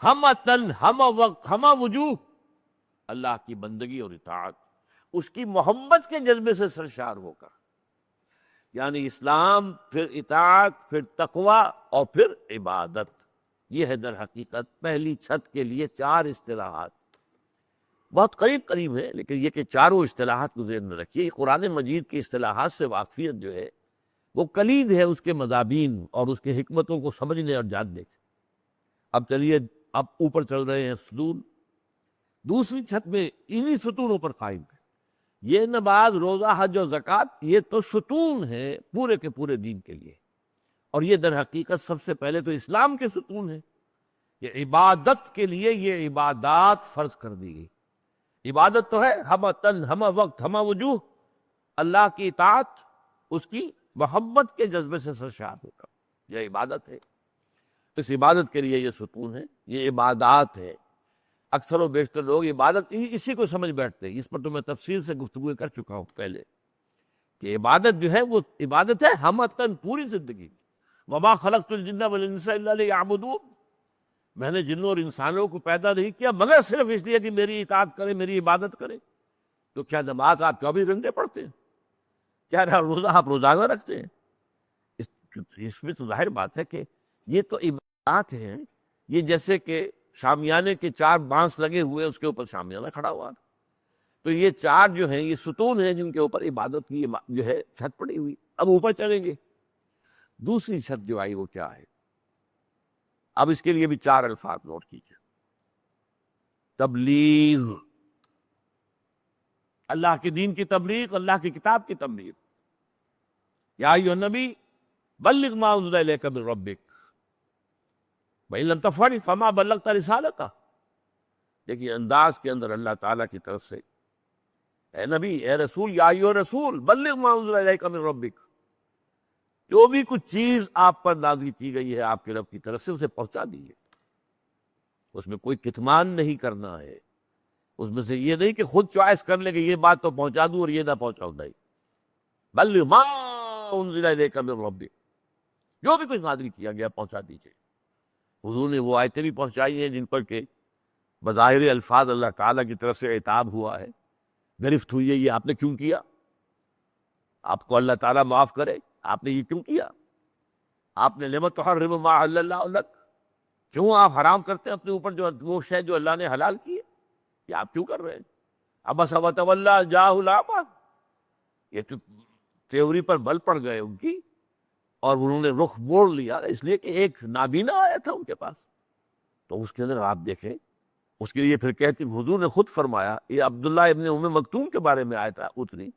ہم تن ہم وقت ہم وجوہ، اللہ کی بندگی اور اطاعت، اس کی محبت کے جذبے سے سرشار ہو کر، یعنی اسلام، پھر اطاعت، پھر تقویٰ اور پھر عبادت۔ یہ ہے در حقیقت پہلی چھت کے لیے 4 اصطلاحات۔ بہت قریب قریب ہے، لیکن یہ کہ چاروں اصطلاحات کو ذہن میں رکھیے۔ قرآن مجید کی اصطلاحات سے واقفیت جو ہے وہ کلید ہے اس کے مضامین اور اس کے حکمتوں کو سمجھنے اور جاننے کی۔ اب چلیے، اب اوپر چل رہے ہیں ستون، دوسری چھت میں انہی ستونوں پر قائم ہے۔ یہ نماز، روزہ، حج اور زکوٰۃ یہ تو ستون ہے پورے کے پورے دین کے لیے، اور یہ در حقیقت سب سے پہلے تو اسلام کے ستون ہیں۔ یہ عبادت کے لیے یہ عبادات فرض کر دی گئی۔ عبادت تو ہے ہمہ تن، ہمہ وقت، ہمہ وجوہ، اللہ کی اطاعت، اس کی محبت کے جذبے سے سرشار ہوگا، یہ عبادت ہے۔ اس عبادت کے لیے یہ ستون ہے، یہ عبادات ہے۔ اکثر و بیشتر لوگ عبادت اسی کو سمجھ بیٹھتے ہیں۔ اس پر تو میں تفصیل سے گفتگو کر چکا ہوں پہلے کہ عبادت جو ہے وہ عبادت ہے ہمہ تن، پوری زندگی۔ وما خلقت الجن والانس الا لیعبدون، میں نے جنوں اور انسانوں کو پیدا نہیں کیا مگر صرف اس لیے کہ میری اطاعت کرے، میری عبادت کرے۔ تو کیا نماز آپ 24 گھنٹے پڑھتے ہیں؟ کیا روزہ آپ روزانہ رکھتے ہیں؟ اس میں تو ظاہر بات ہے کہ یہ تو عبادات ہیں۔ یہ جیسے کہ شامیانے کے 4 بانس لگے ہوئے، اس کے اوپر شامیانہ کھڑا ہوا، تو یہ 4 جو ہیں یہ ستون ہیں جن کے اوپر عبادت کی جو ہے چھت پڑی ہوئی۔ اب اوپر چلیں گے، دوسری چھت جو آئی وہ کیا ہے؟ اب اس کے لیے بھی 4 الفاظ نوٹ کیجیے۔ تبلیغ، اللہ کے دین کی تبلیغ، اللہ کی کتاب کی تبلیغ۔ یا ایھا النبی بلغ ما انزل الیک من ربک وَإِن لَمْ تَفْعَلْ فَمَا بَلَّغْتَ رِسَالَتَهُ۔ دیکھیے انداز کے اندر اللہ تعالیٰ کی طرف سے، اے نبی، اے رسول، یا ایھا الرسول بلغ ما انزل الیک من ربک، جو بھی کچھ چیز آپ پر نازل کی گئی ہے آپ کے رب کی طرف سے اسے پہنچا دیجیے۔ اس میں کوئی کتمان نہیں کرنا ہے، اس میں سے یہ نہیں کہ خود چوائس کر لیں کہ یہ بات تو پہنچا دوں اور یہ نہ پہنچاؤں، نہیں۔ بلغ ما انزل الیک من ربک، جو بھی کچھ نازل کیا گیا پہنچا دیجیے۔ حضور نے وہ آیتیں بھی پہنچائی ہیں جن پر کہ بظاہر الفاظ اللہ تعالیٰ کی طرف سے عتاب ہوا ہے، گرفت ہوئی ہے، یہ آپ نے کیوں کیا؟ آپ کو اللہ تعالیٰ معاف کرے، آپ نے یہ کیوں کیا؟ آپ نے لم تحرم ما احل اللہ لک، کیوں آپ حرام کرتے ہیں اپنے اوپر جو وہ شے جو اللہ نے حلال کی ہے؟ یہ آپ کیوں کر رہے ہیں؟ عبس وتولی جاءہ الاعمی، یہ تو تیوری پر بل پڑ گئے ان کی، اور انہوں نے رخ موڑ لیا اس لیے کہ ایک نابینا آیا تھا ان کے پاس۔ تو اس کے اندر آپ دیکھیں، اس کے لیے پھر کہتے حضور نے خود فرمایا، یہ عبداللہ ابن ام مکتوم کے بارے میں آیا تھا اتنی،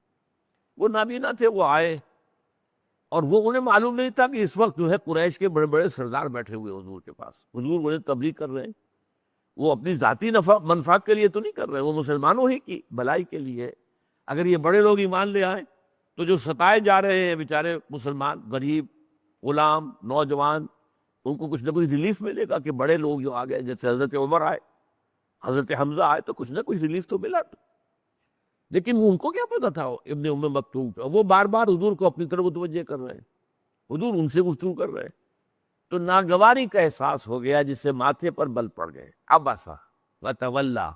وہ نابینا تھے، وہ آئے اور وہ انہیں معلوم نہیں تھا کہ اس وقت جو ہے قریش کے بڑے بڑے سردار بیٹھے ہوئے حضور کے پاس، حضور انہیں تبلیغ کر رہے ہیں۔ وہ اپنی ذاتی منفعت کے لیے تو نہیں کر رہے، وہ مسلمانوں ہی کی بھلائی کے لیے۔ اگر یہ بڑے لوگ ایمان لے آئیں تو جو ستائے جا رہے ہیں بیچارے مسلمان، غریب، غلام، نوجوان، ان کو کچھ نہ کچھ ریلیف ملے گا کہ بڑے لوگ جو آ گئے، جیسے حضرت عمر آئے، حضرت حمزہ آئے، تو کچھ نہ کچھ ریلیف تو ملا۔ لیکن ان کو کیا پتا تھا ابن ام مکتوم کا؟ وہ بار بار حضور کو اپنی طرف متوجہ کر رہے ہیں، حضور ان سے گفتگو کر رہے ہیں، تو ناگواری کا احساس ہو گیا جس سے ماتھے پر بل پڑ گئے۔ عبسا وتولی،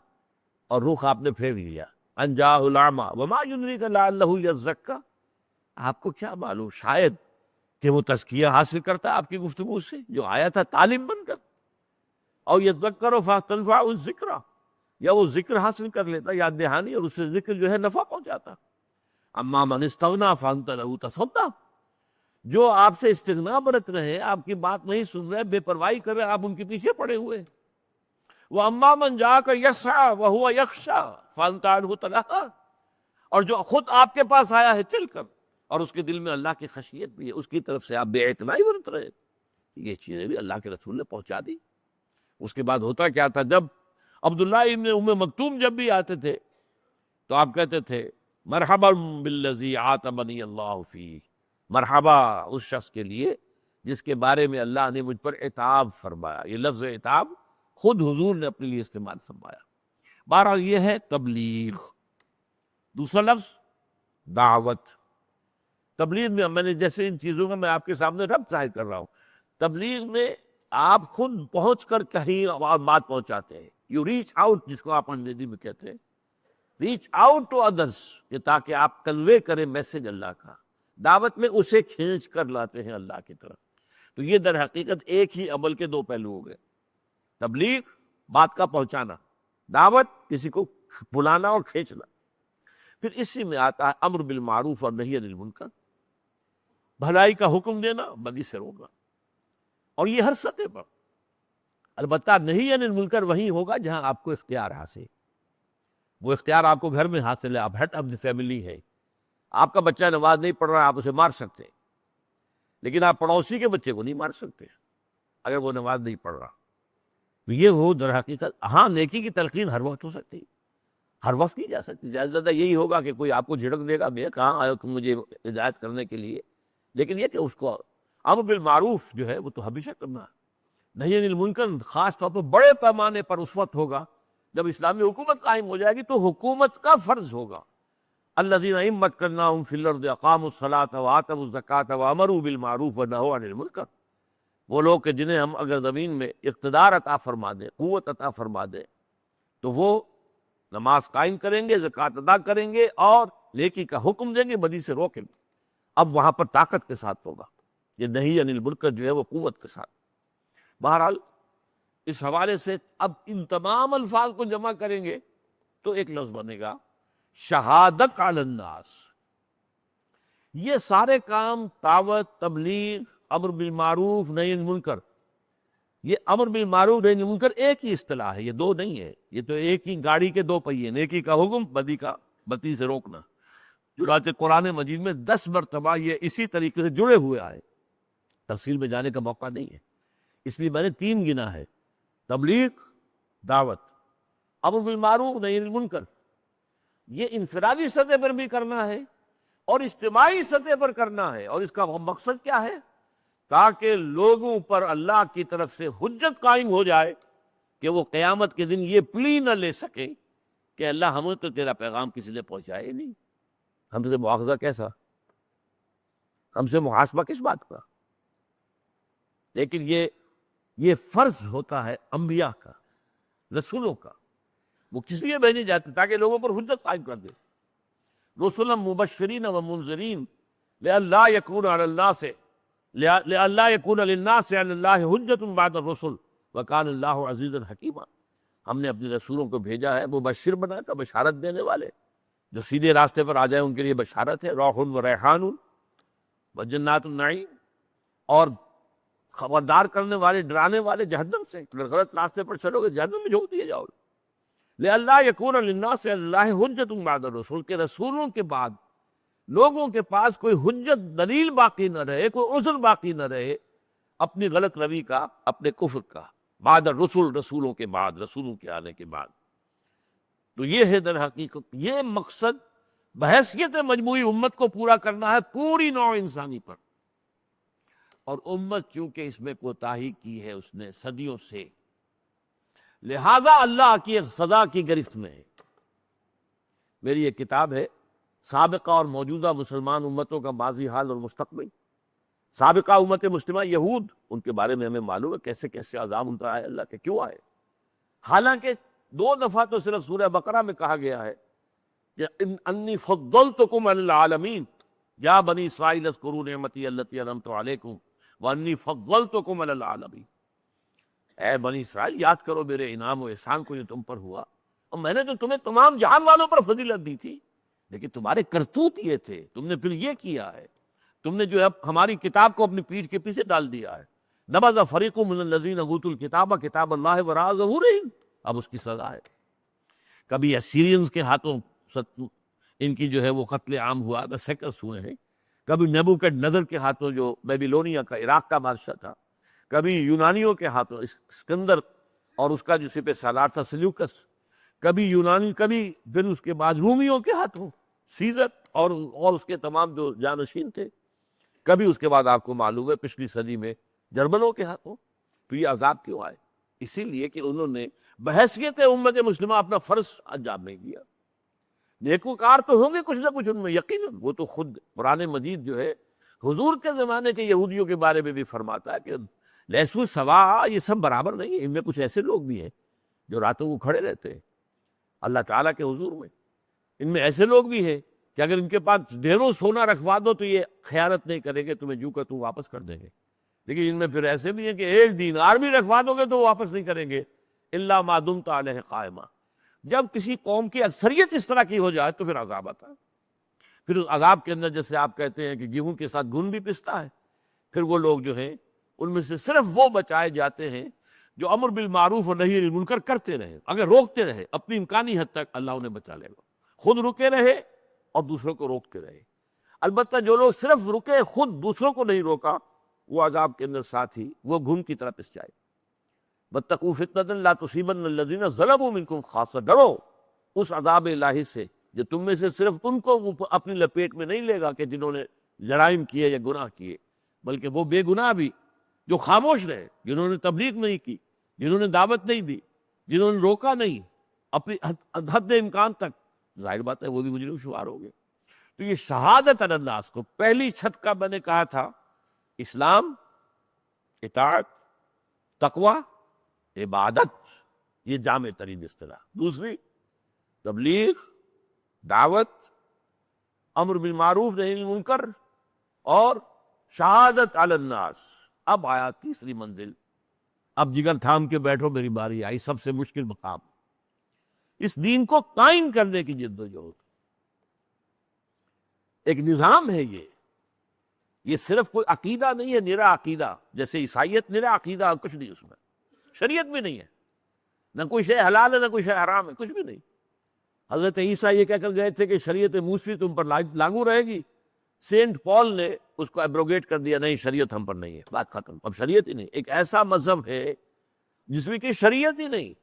اور رخ آپ نے پھیر لیا۔ ان جاءہ الاعمی وما یدریک لعلہ یزکی، آپ کو کیا معلوم شاید کہ وہ تزکیہ حاصل کرتا آپ کی گفتگو سے، جو آیا تھا تعلیم بن کر، اور یذکر فتنفعہ الذکریٰ، یا وہ ذکر حاصل کر لیتا، یاد دہانی، اور اس سے ذکر جو ہے نفع پہنچاتا۔ اما من استغنی فانت لہ تصدی، جو آپ سے استغنا برت رہے، آپ کی بات نہیں سن رہے، بے پرواہی کر رہے، آپ ان کے پیچھے پڑے ہوئے۔ واما من جاءک یسعی وہو یخشی فانت عنہ تلہی، اور جو خود آپ کے پاس آیا ہے چل کر، اور اس کے دل میں اللہ کی خشیت بھی ہے، اس کی طرف سے آپ بے اعتنائی برت رہے، یہ چیزیں بھی اللہ کے رسول نے پہنچا دی۔ اس کے بعد ہوتا کیا تھا، جب عبداللہ ابن ام مکتوم جب بھی آتے تھے تو آپ کہتے تھے مرحبا بالذی عاتبنی اللہ فیہ، مرحبا اس شخص کے لیے جس کے بارے میں اللہ نے مجھ پر عتاب فرمایا۔ یہ لفظ عتاب خود حضور نے اپنے لیے استعمال فرمایا۔ بہرحال یہ ہے تبلیغ۔ دوسرا لفظ دعوت۔ تبلیغ میں نے جیسے ان چیزوں کا میں آپ کے سامنے ربط ظاہر کر رہا ہوں، تبلیغ میں آپ خود پہنچ کر کہیں بات پہنچاتے ہیں، یو ریچ آؤٹ، جس کو آپ انگریزی میں کہتے ہیں، ریچ آؤٹ ٹو ادرس، کہ تاکہ آپ کنوے کریں میسج اللہ کا۔ دعوت میں اسے کھینچ کر لاتے ہیں اللہ کی طرف۔ تو یہ در حقیقت ایک ہی عمل کے 2 پہلو ہو گئے، تبلیغ بات کا پہنچانا، دعوت کسی کو بلانا اور کھینچنا۔ پھر اسی میں آتا ہے امر بالمعروف اور نہی عن المنکر، بھلائی کا حکم دینا، بدی سے روکنا، اور یہ ہر سطح پر۔ البتہ نہی عن المنکر وہیں ہوگا جہاں آپ کو اختیار حاصل، وہ اختیار آپ کو گھر میں حاصل ہے، آپ ہیڈ آف دی فیملی ہے، آپ کا بچہ نماز نہیں پڑھ رہا ہے، آپ اسے مار سکتے ہیں، لیکن آپ پڑوسی کے بچے کو نہیں مار سکتے اگر وہ نماز نہیں پڑھ رہا۔ یہ ہو در حقیقت، ہاں نیکی کی تلقین ہر وقت ہو سکتی، ہر وقت کی جا سکتی، زیادہ سے زیادہ یہی ہوگا کہ کوئی آپ کو جھڑک دے گا، میں کہاں آئے ہو تم مجھے ہدایت کرنے کے لیے، لیکن یہ کہ اس کو امر بالمعروف جو ہے وہ تو ہمیشہ کرنا ہے۔ نہی عن المنکر خاص طور پر بڑے پیمانے پر اس وقت ہوگا جب اسلامی حکومت قائم ہو جائے گی، تو حکومت کا فرض ہوگا الذین ان مکناہم فی الارض اقاموا الصلاۃ وآتوا الزکوٰۃ وامروا بالمعروف ونہوا عن المنکر، وہ لوگ کہ جنہیں ہم اگر زمین میں اقتدار عطا فرما دیں، قوت عطا فرما دیں، تو وہ نماز قائم کریں گے، زکوٰۃ ادا کریں گے، اور نیکی کا حکم دیں گے، بدی سے روکیں گے۔ اب وہاں پر طاقت کے ساتھ ہوگا، یہ نہی عن المنکر جو ہے وہ قوت کے ساتھ۔ بہرحال اس حوالے سے اب ان تمام الفاظ کو جمع کریں گے تو ایک لفظ بنے گا شہادت علی الناس۔ یہ سارے کام، دعوت، تبلیغ، امر بالمعروف، نہی عن المنکر، یہ امر بالمعروف نہی عن المنکر ایک ہی اصطلاح ہے، یہ دو نہیں ہے، یہ تو ایک ہی گاڑی کے دو پہیے، نیکی کا حکم، بدی سے روکنا۔ چنانچہ قرآن مجید میں 10 مرتبہ یہ اسی طریقے سے جڑے ہوئے آئے، تفصیل میں جانے کا موقع نہیں ہے، اس لیے میں نے 3 گنا ہے: تبلیغ، دعوت، امر بالمعروف، نہی عن المنکر۔ یہ انفرادی سطح پر بھی کرنا ہے اور اجتماعی سطح پر کرنا ہے، اور اس کا مقصد کیا ہے؟ تاکہ لوگوں پر اللہ کی طرف سے حجت قائم ہو جائے کہ وہ قیامت کے دن یہ پلی نہ لے سکیں کہ اللہ ہمیں تو تیرا پیغام کسی نے پہنچایا ہی نہیں، ہم سے مواخذہ کیسا، ہم سے محاسبہ کس بات کا؟ لیکن یہ فرض ہوتا ہے انبیاء کا، رسولوں کا، وہ کس لیے بھیجے جاتے؟ تاکہ لوگوں پر حجت قائم کر دے۔ رسلا مبشرین و منذرین لئلا یکون علی الناس لئلا یکون للناس علی اللہ حجت بعد الرسل وکان اللہ عزیزا حکیما۔ ہم نے اپنے رسولوں کو بھیجا ہے مبشر بنا کر، بشارت دینے والے، جو سیدھے راستے پر آ جائیں ان کے لیے بشارت ہے، روح و ریحان و جنات النعیم، اور خبردار کرنے والے، ڈرانے والے جہنم سے، اگر غلط راستے پر چلو گے جہنم میں جھونک دیے جاؤ گے۔ لئلا یکون للناس علی اللہ حجت بعد الرسل، کہ رسولوں کے بعد لوگوں کے پاس کوئی حجت، دلیل باقی نہ رہے، کوئی عذر باقی نہ رہے اپنی غلط روی کا، اپنے کفر کا، بعد الرسل، رسولوں کے بعد، رسولوں کے آنے کے بعد۔ تو یہ ہے در حقیقت یہ مقصد بحیثیت مجموعی امت کو پورا کرنا ہے، پوری نوع انسانی پر، اور امت چونکہ اس میں کوتاہی کی ہے اس نے صدیوں سے، لہذا اللہ کی ایک سزا کی گرفت میں ہے۔ میری ایک کتاب ہے سابقہ اور موجودہ مسلمان امتوں کا ماضی، حال اور مستقبل۔ سابقہ امت مسلمہ یہود، ان کے بارے میں ہمیں معلوم ہے کیسے کیسے عذاب ان پر آئے، اللہ کے کیوں آئے، حالانکہ 2 دفعہ تو صرف سورہ بقرہ میں کہا گیا ہے کہ انی فضلتکم علی العالمین، یا بنی اسرائیل اذکروا نعمتی التی انعمت علیکم وانی فضلتکم علی العالمین۔ اے بنی اسرائیل، یاد کرو میرے انعام و احسان کو جو تم پر ہوا، اور میں نے تو تمہیں تمام جہان والوں پر فضیلت دی تھی، لیکن تمہارے کرتوت یہ تھے، تم نے پھر یہ کیا ہے، تم نے جو ہے ہماری کتاب کو اپنی پیٹھ کے پیچھے ڈال دیا ہے۔ نبذ فریق من الذین اوتوا الکتاب کتاب اللہ وراء ظہورہم، اب اس کی سزا ہے۔ کبھی اسیرینز کے ہاتھوں ان کی جو ہے وہ قتل عام ہوا، سیکرس ہوئے ہیں، کبھی نیبوکڈنیزر کے ہاتھوں جو بیبیلونیا کا، عراق کا بادشاہ تھا، کبھی یونانیوں کے ہاتھوں اسکندر اور اس کا جو سپہ سالار تھا سلیوکس، کبھی یونانی، کبھی پھر اس کے بعد رومیوں کے ہاتھوں سیزر اور اس کے تمام جو جانشین تھے، کبھی اس کے بعد آپ کو معلوم ہے پچھلی صدی میں جرمنوں کے ہاتھوں۔ تو یہ عذاب کیوں آئے؟ اسی لیے کہ انہوں نے بحیثیت امت مسلمہ اپنا فرض انجام نہیں دیا۔ نیکوکار تو ہوں گے کچھ نہ کچھ ان میں یقیناً، وہ تو خود قرآن مجید جو ہے حضور کے زمانے کے یہودیوں کے بارے میں بھی فرماتا ہے کہ لیسو سوا، یہ سب برابر نہیں ہے، ان میں کچھ ایسے لوگ بھی ہیں جو راتوں کو کھڑے رہتے ہیں اللہ تعالیٰ کے حضور میں، ان میں ایسے لوگ بھی ہیں کہ اگر ان کے پاس ڈھیروں سونا رکھوا دو تو یہ خیانت نہیں کریں گے، تمہیں جو کا تو واپس کر دیں گے، لیکن ان میں پھر ایسے بھی ہیں کہ 1 دینار بھی رکھوا دو گے تو واپس نہیں کریں گے، الا ما دمت علیہ قائما، جب کسی قوم کی اکثریت اس طرح کی ہو جائے تو پھر عذاب آتا ہے. پھر اس عذاب کے اندر جیسے آپ کہتے ہیں کہ گیہوں کے ساتھ گھن بھی پستا ہے، پھر وہ لوگ جو ہیں ان میں سے صرف وہ بچائے جاتے ہیں جو امر بالمعروف اور نہی عن المنکر کرتے رہے. اگر روکتے رہے اپنی امکانی حد تک اللہ انہیں بچا لے گا، خود رکے رہے اور دوسروں کو روکتے رہے. البتہ جو لوگ صرف رکے خود دوسروں کو نہیں روکا، وہ عذاب کے اندر ساتھ ہی وہ گھن کی طرح پس جائے. واتقوا فتنة لا تصيبن الذين ظلموا منكم خاصة، ڈرو اس عذاب الہی سے جو تم میں سے صرف ان کو اپنی لپیٹ میں نہیں لے گا کہ جنہوں نے جرائم کیے یا گناہ کیے، بلکہ وہ بے گناہ بھی جو خاموش رہے، جنہوں نے تبلیغ نہیں کی، جنہوں نے دعوت نہیں دی، جنہوں نے روکا نہیں اپنی حد امکان تک، ظاہر بات ہے وہ بھی مجرم شمار ہو گئے. تو یہ شہادت علی الناس کو پہلی چھت کا میں نے کہا تھا اسلام، اطاعت، تقوی، عبادت، یہ جامع ترین اصطلاح. دوسری تبلیغ، دعوت، امر بالمعروف نہی عن المنکر، اور شہادت علی الناس. اب آیا تیسری منزل، اب جگر تھام کے بیٹھو میری باری آئی، سب سے مشکل مقام، اس دین کو قائم کرنے کی جد و جہد. ایک نظام ہے یہ صرف کوئی عقیدہ نہیں ہے، نرا عقیدہ جیسے عیسائیت نرا عقیدہ، کچھ نہیں اس میں، شریعت بھی نہیں ہے، نہ کوئی شے حلال ہے نہ کوئی شے حرام ہے، کچھ بھی نہیں. حضرت عیسیٰ یہ کہہ کر گئے تھے کہ شریعت موسوی تم پر لاگو رہے گی، سینٹ پال نے اس کو ایبروگیٹ کر دیا، نہیں شریعت ہم پر نہیں ہے، بات ختم. اب شریعت ہی نہیں، ایک ایسا مذہب ہے جس میں کہ شریعت ہی نہیں.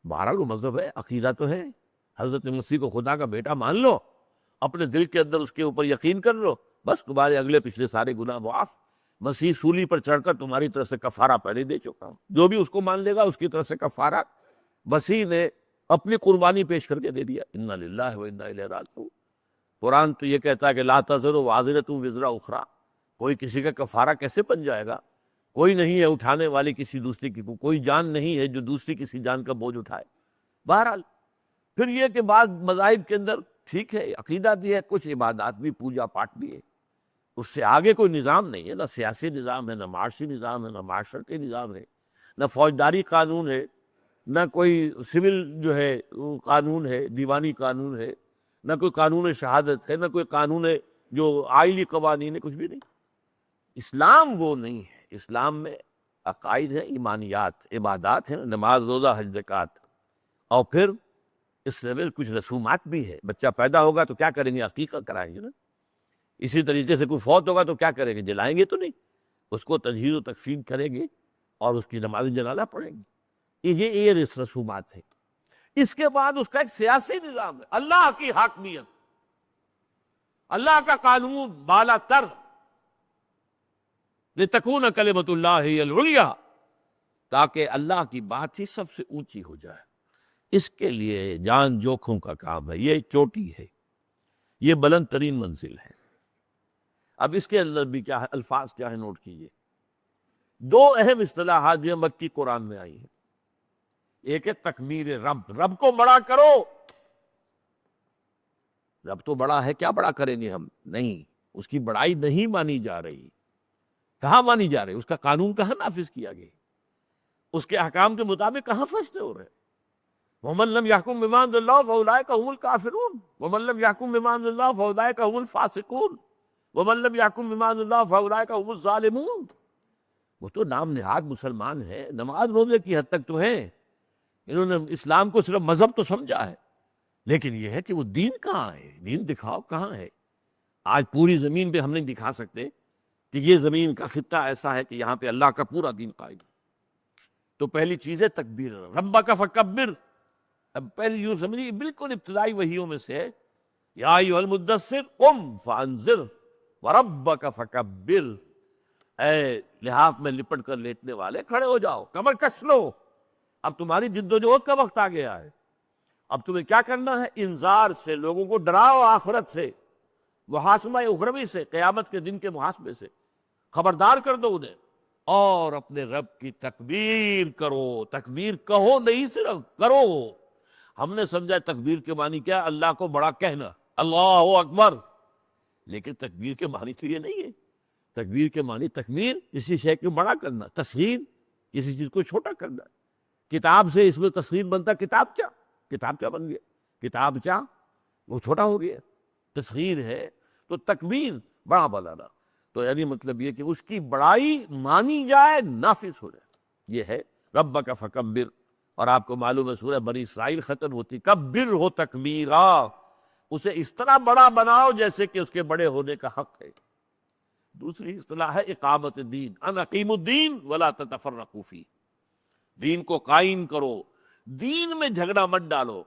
بہرحال وہ مذہب ہے، عقیدہ تو ہے، حضرت مسیح کو خدا کا بیٹا مان لو، اپنے دل کے اندر اس کے اوپر یقین کر لو، بس تمہارے اگلے پچھلے سارے گناہ معاف. مسیح سولی پر چڑھ کر تمہاری طرف سے کفارہ پہلے دے چکا ہوں، جو بھی اس کو مان لے گا اس کی طرف سے کفارہ مسیح نے اپنی قربانی پیش کر کے دے دیا. انا للہ و انا الیہ راجعون. قرآن تو یہ کہتا ہے کہ لا تزر وازرۃ وزر اخری، کوئی کسی کا کفارہ کیسے بن جائے گا؟ کوئی نہیں ہے اٹھانے والی کسی دوسری کی، کوئی جان نہیں ہے جو دوسری کسی جان کا بوجھ اٹھائے. بہرحال پھر یہ کہ بعض مذاہب کے اندر ٹھیک ہے عقیدہ بھی ہے، کچھ عبادات بھی، پوجا پاٹ بھی ہے، اس سے آگے کوئی نظام نہیں ہے، نہ سیاسی نظام ہے، نہ معاشی نظام ہے، نہ معاشرتی نظام ہے، نہ فوجداری قانون ہے، نہ کوئی سول جو ہے قانون ہے، دیوانی قانون ہے، نہ کوئی قانون شہادت ہے، نہ کوئی قانون جو آئلی قوانین ہے، کچھ بھی نہیں. اسلام وہ نہیں ہے. اسلام میں عقائد ہیں، ایمانیات، عبادات ہیں، نماز، روزہ، حج، زکوٰۃ، اور پھر اس میں کچھ رسومات بھی ہے. بچہ پیدا ہوگا تو کیا کریں گے؟ عقیقہ کرائیں گے نا. اسی طریقے سے کوئی فوت ہوگا تو کیا کریں گے؟ جلائیں گے تو نہیں، اس کو تجہیز و تکفین کریں گے اور اس کی نماز جنازہ پڑھیں گے. یہ رسومات ہے. اس کے بعد اس کا ایک سیاسی نظام ہے، اللہ کی حاکمیت، اللہ کا قانون بالا تر، لتکون کلمۃ اللہ ہی العلیٰ، تاکہ اللہ کی بات ہی سب سے اونچی ہو جائے. اس کے لیے جان جوکھوں کا کام ہے. یہ چوٹی ہے، یہ بلند ترین منزل ہے. اب اس کے اندر بھی کیا ہے، الفاظ کیا ہے نوٹ کیجئے. دو اہم اصطلاحات جو مکی قرآن میں آئی ہیں. ایک ہے تکبیر رب، رب کو بڑا کرو. رب تو بڑا ہے، کیا بڑا کریں گے ہم؟ نہیں، اس کی بڑائی نہیں مانی جا رہی. کہاں مانی جا رہی؟ اس کا قانون کہاں نافذ کیا گیا؟ اس کے احکام کے مطابق کہاں فیصلے ہو رہے؟ وَمَن لَّمْ يَحْكُم بِمَا أَنزَلَ اللَّهُ فَأُولَٰئِكَ هُمُ الْكَافِرُونَ وَمَن لَّمْ يَحْكُم بِمَا أَنزَلَ اللَّهُ فَأُولَٰئِكَ هُمُ الْفَاسِقُونَ وَمَن لَّمْ يَحْكُم بِمَا أَنزَلَ اللَّهُ فَأُولَٰئِكَ هُمُ الظَّالِمُونَ. وہ تو نام نہاد مسلمان ہیں، نماز روزے کی حد تک تو ہیں، انہوں نے اسلام کو صرف مذہب تو سمجھا ہے، لیکن یہ ہے کہ وہ دین کہاں ہے؟ دین دکھاؤ کہاں ہے؟ آج پوری زمین پہ ہم نہیں دکھا سکتے کہ یہ زمین کا خطہ ایسا ہے کہ یہاں پہ اللہ کا پورا دین قائم. تو پہلی چیز ہے تکبیر ربک فکبر. اب پہلی یوں سمجھیے بالکل ابتدائی وحیوں میں سے، یا ایھا المدثر قم فانذر وربک فکبر. اے لحاف میں لپٹ کر لیٹنے والے، کھڑے ہو جاؤ، کمر کس لو. اب تمہاری جد و جہد کا وقت آ گیا ہے. اب تمہیں کیا کرنا ہے؟ انذار سے لوگوں کو ڈراؤ، آخرت سے، محاسبہ اخروی سے، قیامت کے دن کے محاسبے سے خبردار کر دو انہیں، اور اپنے رب کی تکبیر کرو. تکبیر کہو نہیں، صرف کرو. ہم نے سمجھا تکبیر کے معنی کیا؟ اللہ کو بڑا کہنا، اللہ اکبر. لیکن تکبیر کے معنی تو یہ نہیں ہے. تکبیر کے معنی تکبیر کسی شے کو بڑا کرنا، تصغیر کسی چیز کو چھوٹا کرنا. کتاب سے اس میں تصغیر بنتا کتاب کیا، کتابچہ بن گیا، کتابچہ وہ چھوٹا ہو گیا، تصغیر ہے تو تکبیر بڑا بنانا، تو یعنی مطلب یہ کہ اس کی بڑائی مانی جائے، نافذ ہو جائے، یہ ہے ربک فکبر۔ اور آپ کو معلوم ہے سورہ بنی اسرائیل ختم ہوتی کبر ہو تکبیرا، اسے اس طرح بڑا بناؤ جیسے کہ اس کے بڑے ہونے کا حق ہے۔ دوسری اصطلاح ہے اقامت الدین، ان اقیموا الدین ولا تتفرقوا فیہ، دین کو قائم کرو، دین میں جھگڑا مت ڈالو۔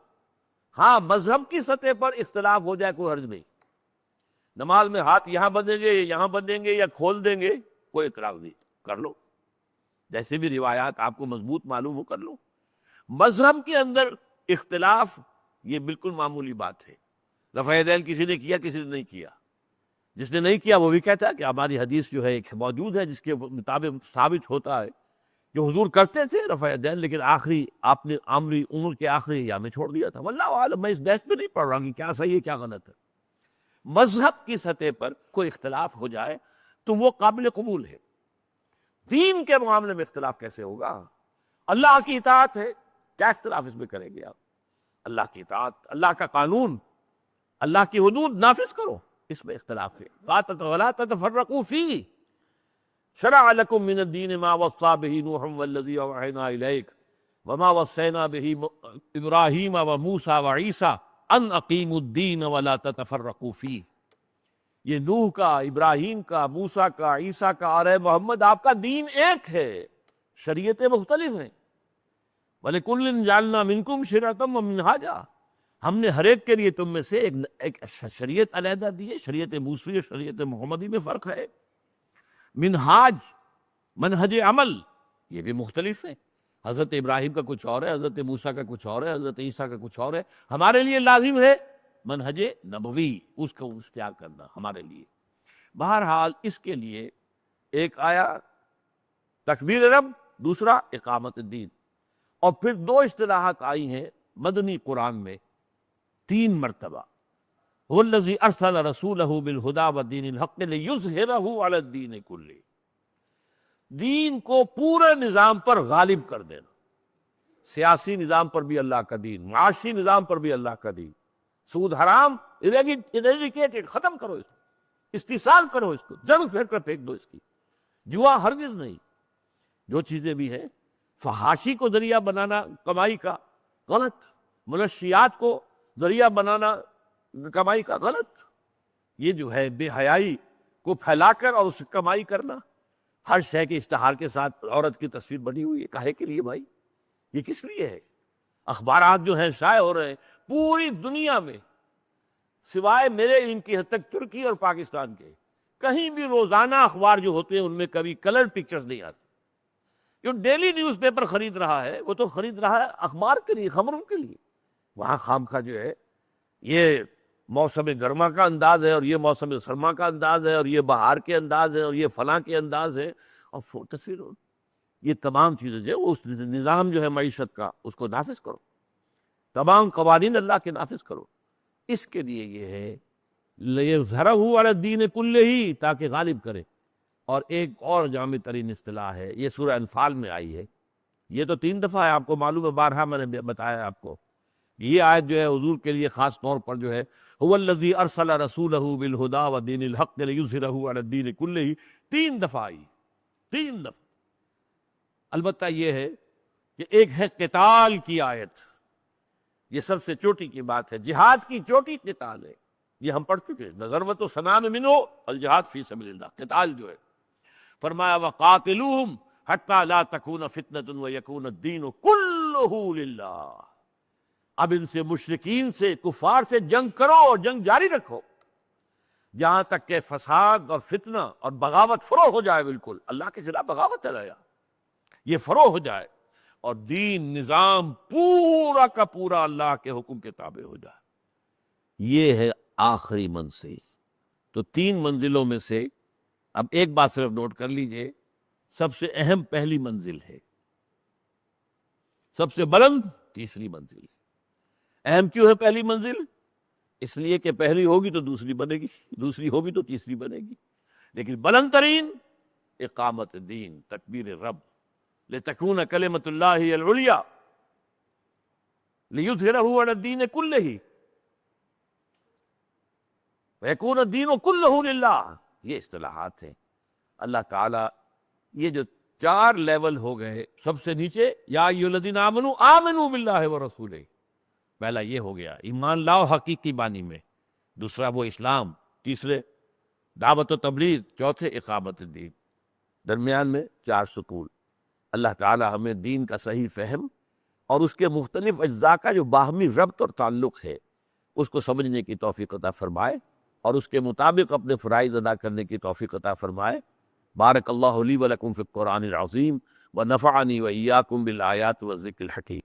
ہاں مذہب کی سطح پر اختلاف ہو جائے کوئی حرج نہیں، نماز میں ہاتھ یہاں بندھیں گے یہاں بندھیں گے یا کھول دیں گے، کوئی اعتراض نہیں، کر لو، جیسے بھی روایات آپ کو مضبوط معلوم ہو کر لو۔ مذہب کے اندر اختلاف یہ بالکل معمولی بات ہے، رفع یدین کسی نے کیا کسی نے نہیں کیا، جس نے نہیں کیا وہ بھی کہتا ہے کہ ہماری حدیث جو ہے ایک موجود ہے جس کے مطابق ثابت ہوتا ہے کہ حضور کرتے تھے رفع یدین، لیکن آخری آپ نے عمر کے آخری ایام میں چھوڑ دیا تھا۔ واللہ عالم، میں اس بحث میں نہیں پڑھ رہا کہ کیا صحیح ہے کیا غلط ہے۔ مذہب کی سطح پر کوئی اختلاف ہو جائے تو وہ قابل قبول ہے، دین کے معاملے میں اختلاف کیسے ہوگا؟ اللہ کی اطاعت ہے، کیا اختلاف اس میں کریں گے آپ؟ اللہ کی اطاعت، اللہ کا قانون، اللہ کی حدود نافذ کرو، اس میں اختلاف ہے۔ وَلَا تَتَفَرَّقُوا فِيهِ شَرَعَ لَكُم مِّنَ الدِّينِ مَا وَصَّىٰ بِهِ نُوحٌ وَالَّذِي أَوْحَيْنَا إِلَيْكَ وَمَا وَصَّيْنَا بِهِ إِبْرَاهِيمَ وَمُوسَىٰ وَعِيسَىٰ أَنْ أَقِيمُوا الدِّينَ وَلَا تَتَفَرَّقُوا فِيهِ۔ یہ نوح کا، ابراہیم کا، موسیٰ کا، عیسیٰ کا اور اے محمد آپ کا دین ایک ہے، شریعتیں مختلف ہیں۔ وَلِكُلٍّ جَعَلْنَا مِنْكُمْ شِرْعَةً وَمِنْهَاجًا، ہم نے ہر ایک کے لیے تم میں سے ایک شریعت علیحدہ دی ہے، شریعت موسوی اور شریعت محمدی میں فرق ہے۔ منہاج، منہج عمل، یہ بھی مختلف ہے، حضرت ابراہیم کا کچھ اور ہے، حضرت موسیٰ کا کچھ اور ہے، حضرت عیسیٰ کا کچھ اور ہے۔ ہمارے لیے لازم ہے منہج نبوی، اس کو اختیار کرنا ہمارے لیے۔ بہرحال اس کے لیے ایک آیا تکبیر رب، دوسرا اقامت الدین، اور پھر دو اصطلاحات آئی ہیں مدنی قرآن میں 3 مرتبہ، هو الذی ارسل رسولہ بالہدی ودین الحق لیظہرہ علی الدین کلہ، دین کو پورے نظام پر غالب کر دینا، سیاسی نظام پر بھی اللہ کا دین، معاشی نظام پر بھی اللہ کا دین، سود حرام اریڈیکیٹڈ، ختم کرو اس کو، استحصال کرو اس کو، جڑ پھیر کر پھینک دو اس کی، جوا ہرگز نہیں، جو چیزیں بھی ہیں، فحاشی کو ذریعہ بنانا کمائی کا غلط، منشیات کو ذریعہ بنانا کمائی کا غلط، یہ جو ہے بے حیائی کو پھیلا کر اور اس کمائی کرنا، ہر شے کے اشتہار کے ساتھ عورت کی تصویر بنی ہوئی ہے، کاہے کے لیے بھائی؟ یہ کس لیے ہے؟ اخبارات جو ہیں شائع ہو رہے ہیں پوری دنیا میں، سوائے میرے علم کی حد تک ترکی اور پاکستان کے، کہیں بھی روزانہ اخبار جو ہوتے ہیں ان میں کبھی کلر پکچرز نہیں آتے۔ جو ڈیلی نیوز پیپر خرید رہا ہے وہ تو خرید رہا ہے اخبار کے لیے، خبروں کے لیے، وہاں خامخواہ جو ہے یہ موسم گرما کا انداز ہے اور یہ موسم سرما کا انداز ہے اور یہ بہار کے انداز ہے اور یہ فلاں کے انداز ہے، اور تصویر، یہ تمام چیزیں جو ہے اس نظام جو ہے معیشت کا اس کو نافذ کرو، تمام قوانین اللہ کے نافذ کرو۔ اس کے لیے یہ ہے لیظہرہ علی الدین کلہ، تاکہ غالب کرے۔ اور ایک اور جامع ترین اصطلاح ہے، یہ سورہ انفال میں آئی ہے، یہ تو 3 دفعہ ہے، آپ کو معلوم ہے، بارہا میں نے بتایا آپ کو، یہ آیت جو ہے حضور کے لیے خاص طور پر جو ہے هو الذی ارسل رسولہ بالہدی ودین الحق لیظہرہ علی الدین کلہ، 3 دفعہ آئی، 3 دفعہ۔ البتہ یہ ہے کہ ایک ہے قتال کی آیت، یہ سب سے چوٹی کی بات ہے، جہاد کی چوٹی قتال ہے، یہ ہم پڑھ چکے ہیں، ضرورت و سنام منہ الجہاد فی سبیل اللہ، قتال جو ہے، فرمایا وقاتلوہم حتی لا تکون فتنۃ ویکون الدین کلہ للہ، اب ان سے، مشرکین سے، کفار سے جنگ کرو اور جنگ جاری رکھو جہاں تک کہ فساد اور فتنہ اور بغاوت فروغ ہو جائے، بالکل اللہ کے خلاف بغاوت ہے، یہ فروغ ہو جائے اور دین نظام پورا کا پورا اللہ کے حکم کے تابع ہو جائے۔ یہ ہے آخری منزل۔ تو 3 منزلوں میں سے اب ایک بات صرف نوٹ کر لیجئے، سب سے اہم پہلی منزل ہے، سب سے بلند تیسری منزل ہے۔ اہم کیوں ہے پہلی منزل؟ اس لیے کہ پہلی ہوگی تو دوسری بنے گی، دوسری ہوگی تو تیسری بنے گی، لیکن بلند ترین اقامت دین، تکبیر رب، لتکون کلمۃ اللہ العلیٰ۔ لِيُظْهِرَهُ عَلَى الدِّينِ كُلِّهِ وَيَكُونَ الدِّينُ كُلُّهُ لِلَّهِ۔ یہ اصطلاحات ہیں اللہ تعالیٰ، یہ جو 4 لیول ہو گئے، سب سے نیچے یا ایھا الذین آمنوا آمنوا باللہ ورسولہ، پہلا یہ ہو گیا ایمان لاؤ حقیقی معنی میں، دوسرا وہ اسلام، تیسرے دعوت و تبلیغ، چوتھے اقامت الدین، درمیان میں 4 سکون۔ اللہ تعالی ہمیں دین کا صحیح فہم اور اس کے مختلف اجزاء کا جو باہمی ربط اور تعلق ہے اس کو سمجھنے کی توفیق عطا فرمائے اور اس کے مطابق اپنے فرائض ادا کرنے کی توفیق عطا فرمائے۔ بارک اللہ لی ولکم فی القرآن العظیم ونفعنی وإیاکم بالآیات والذکر الحکیم۔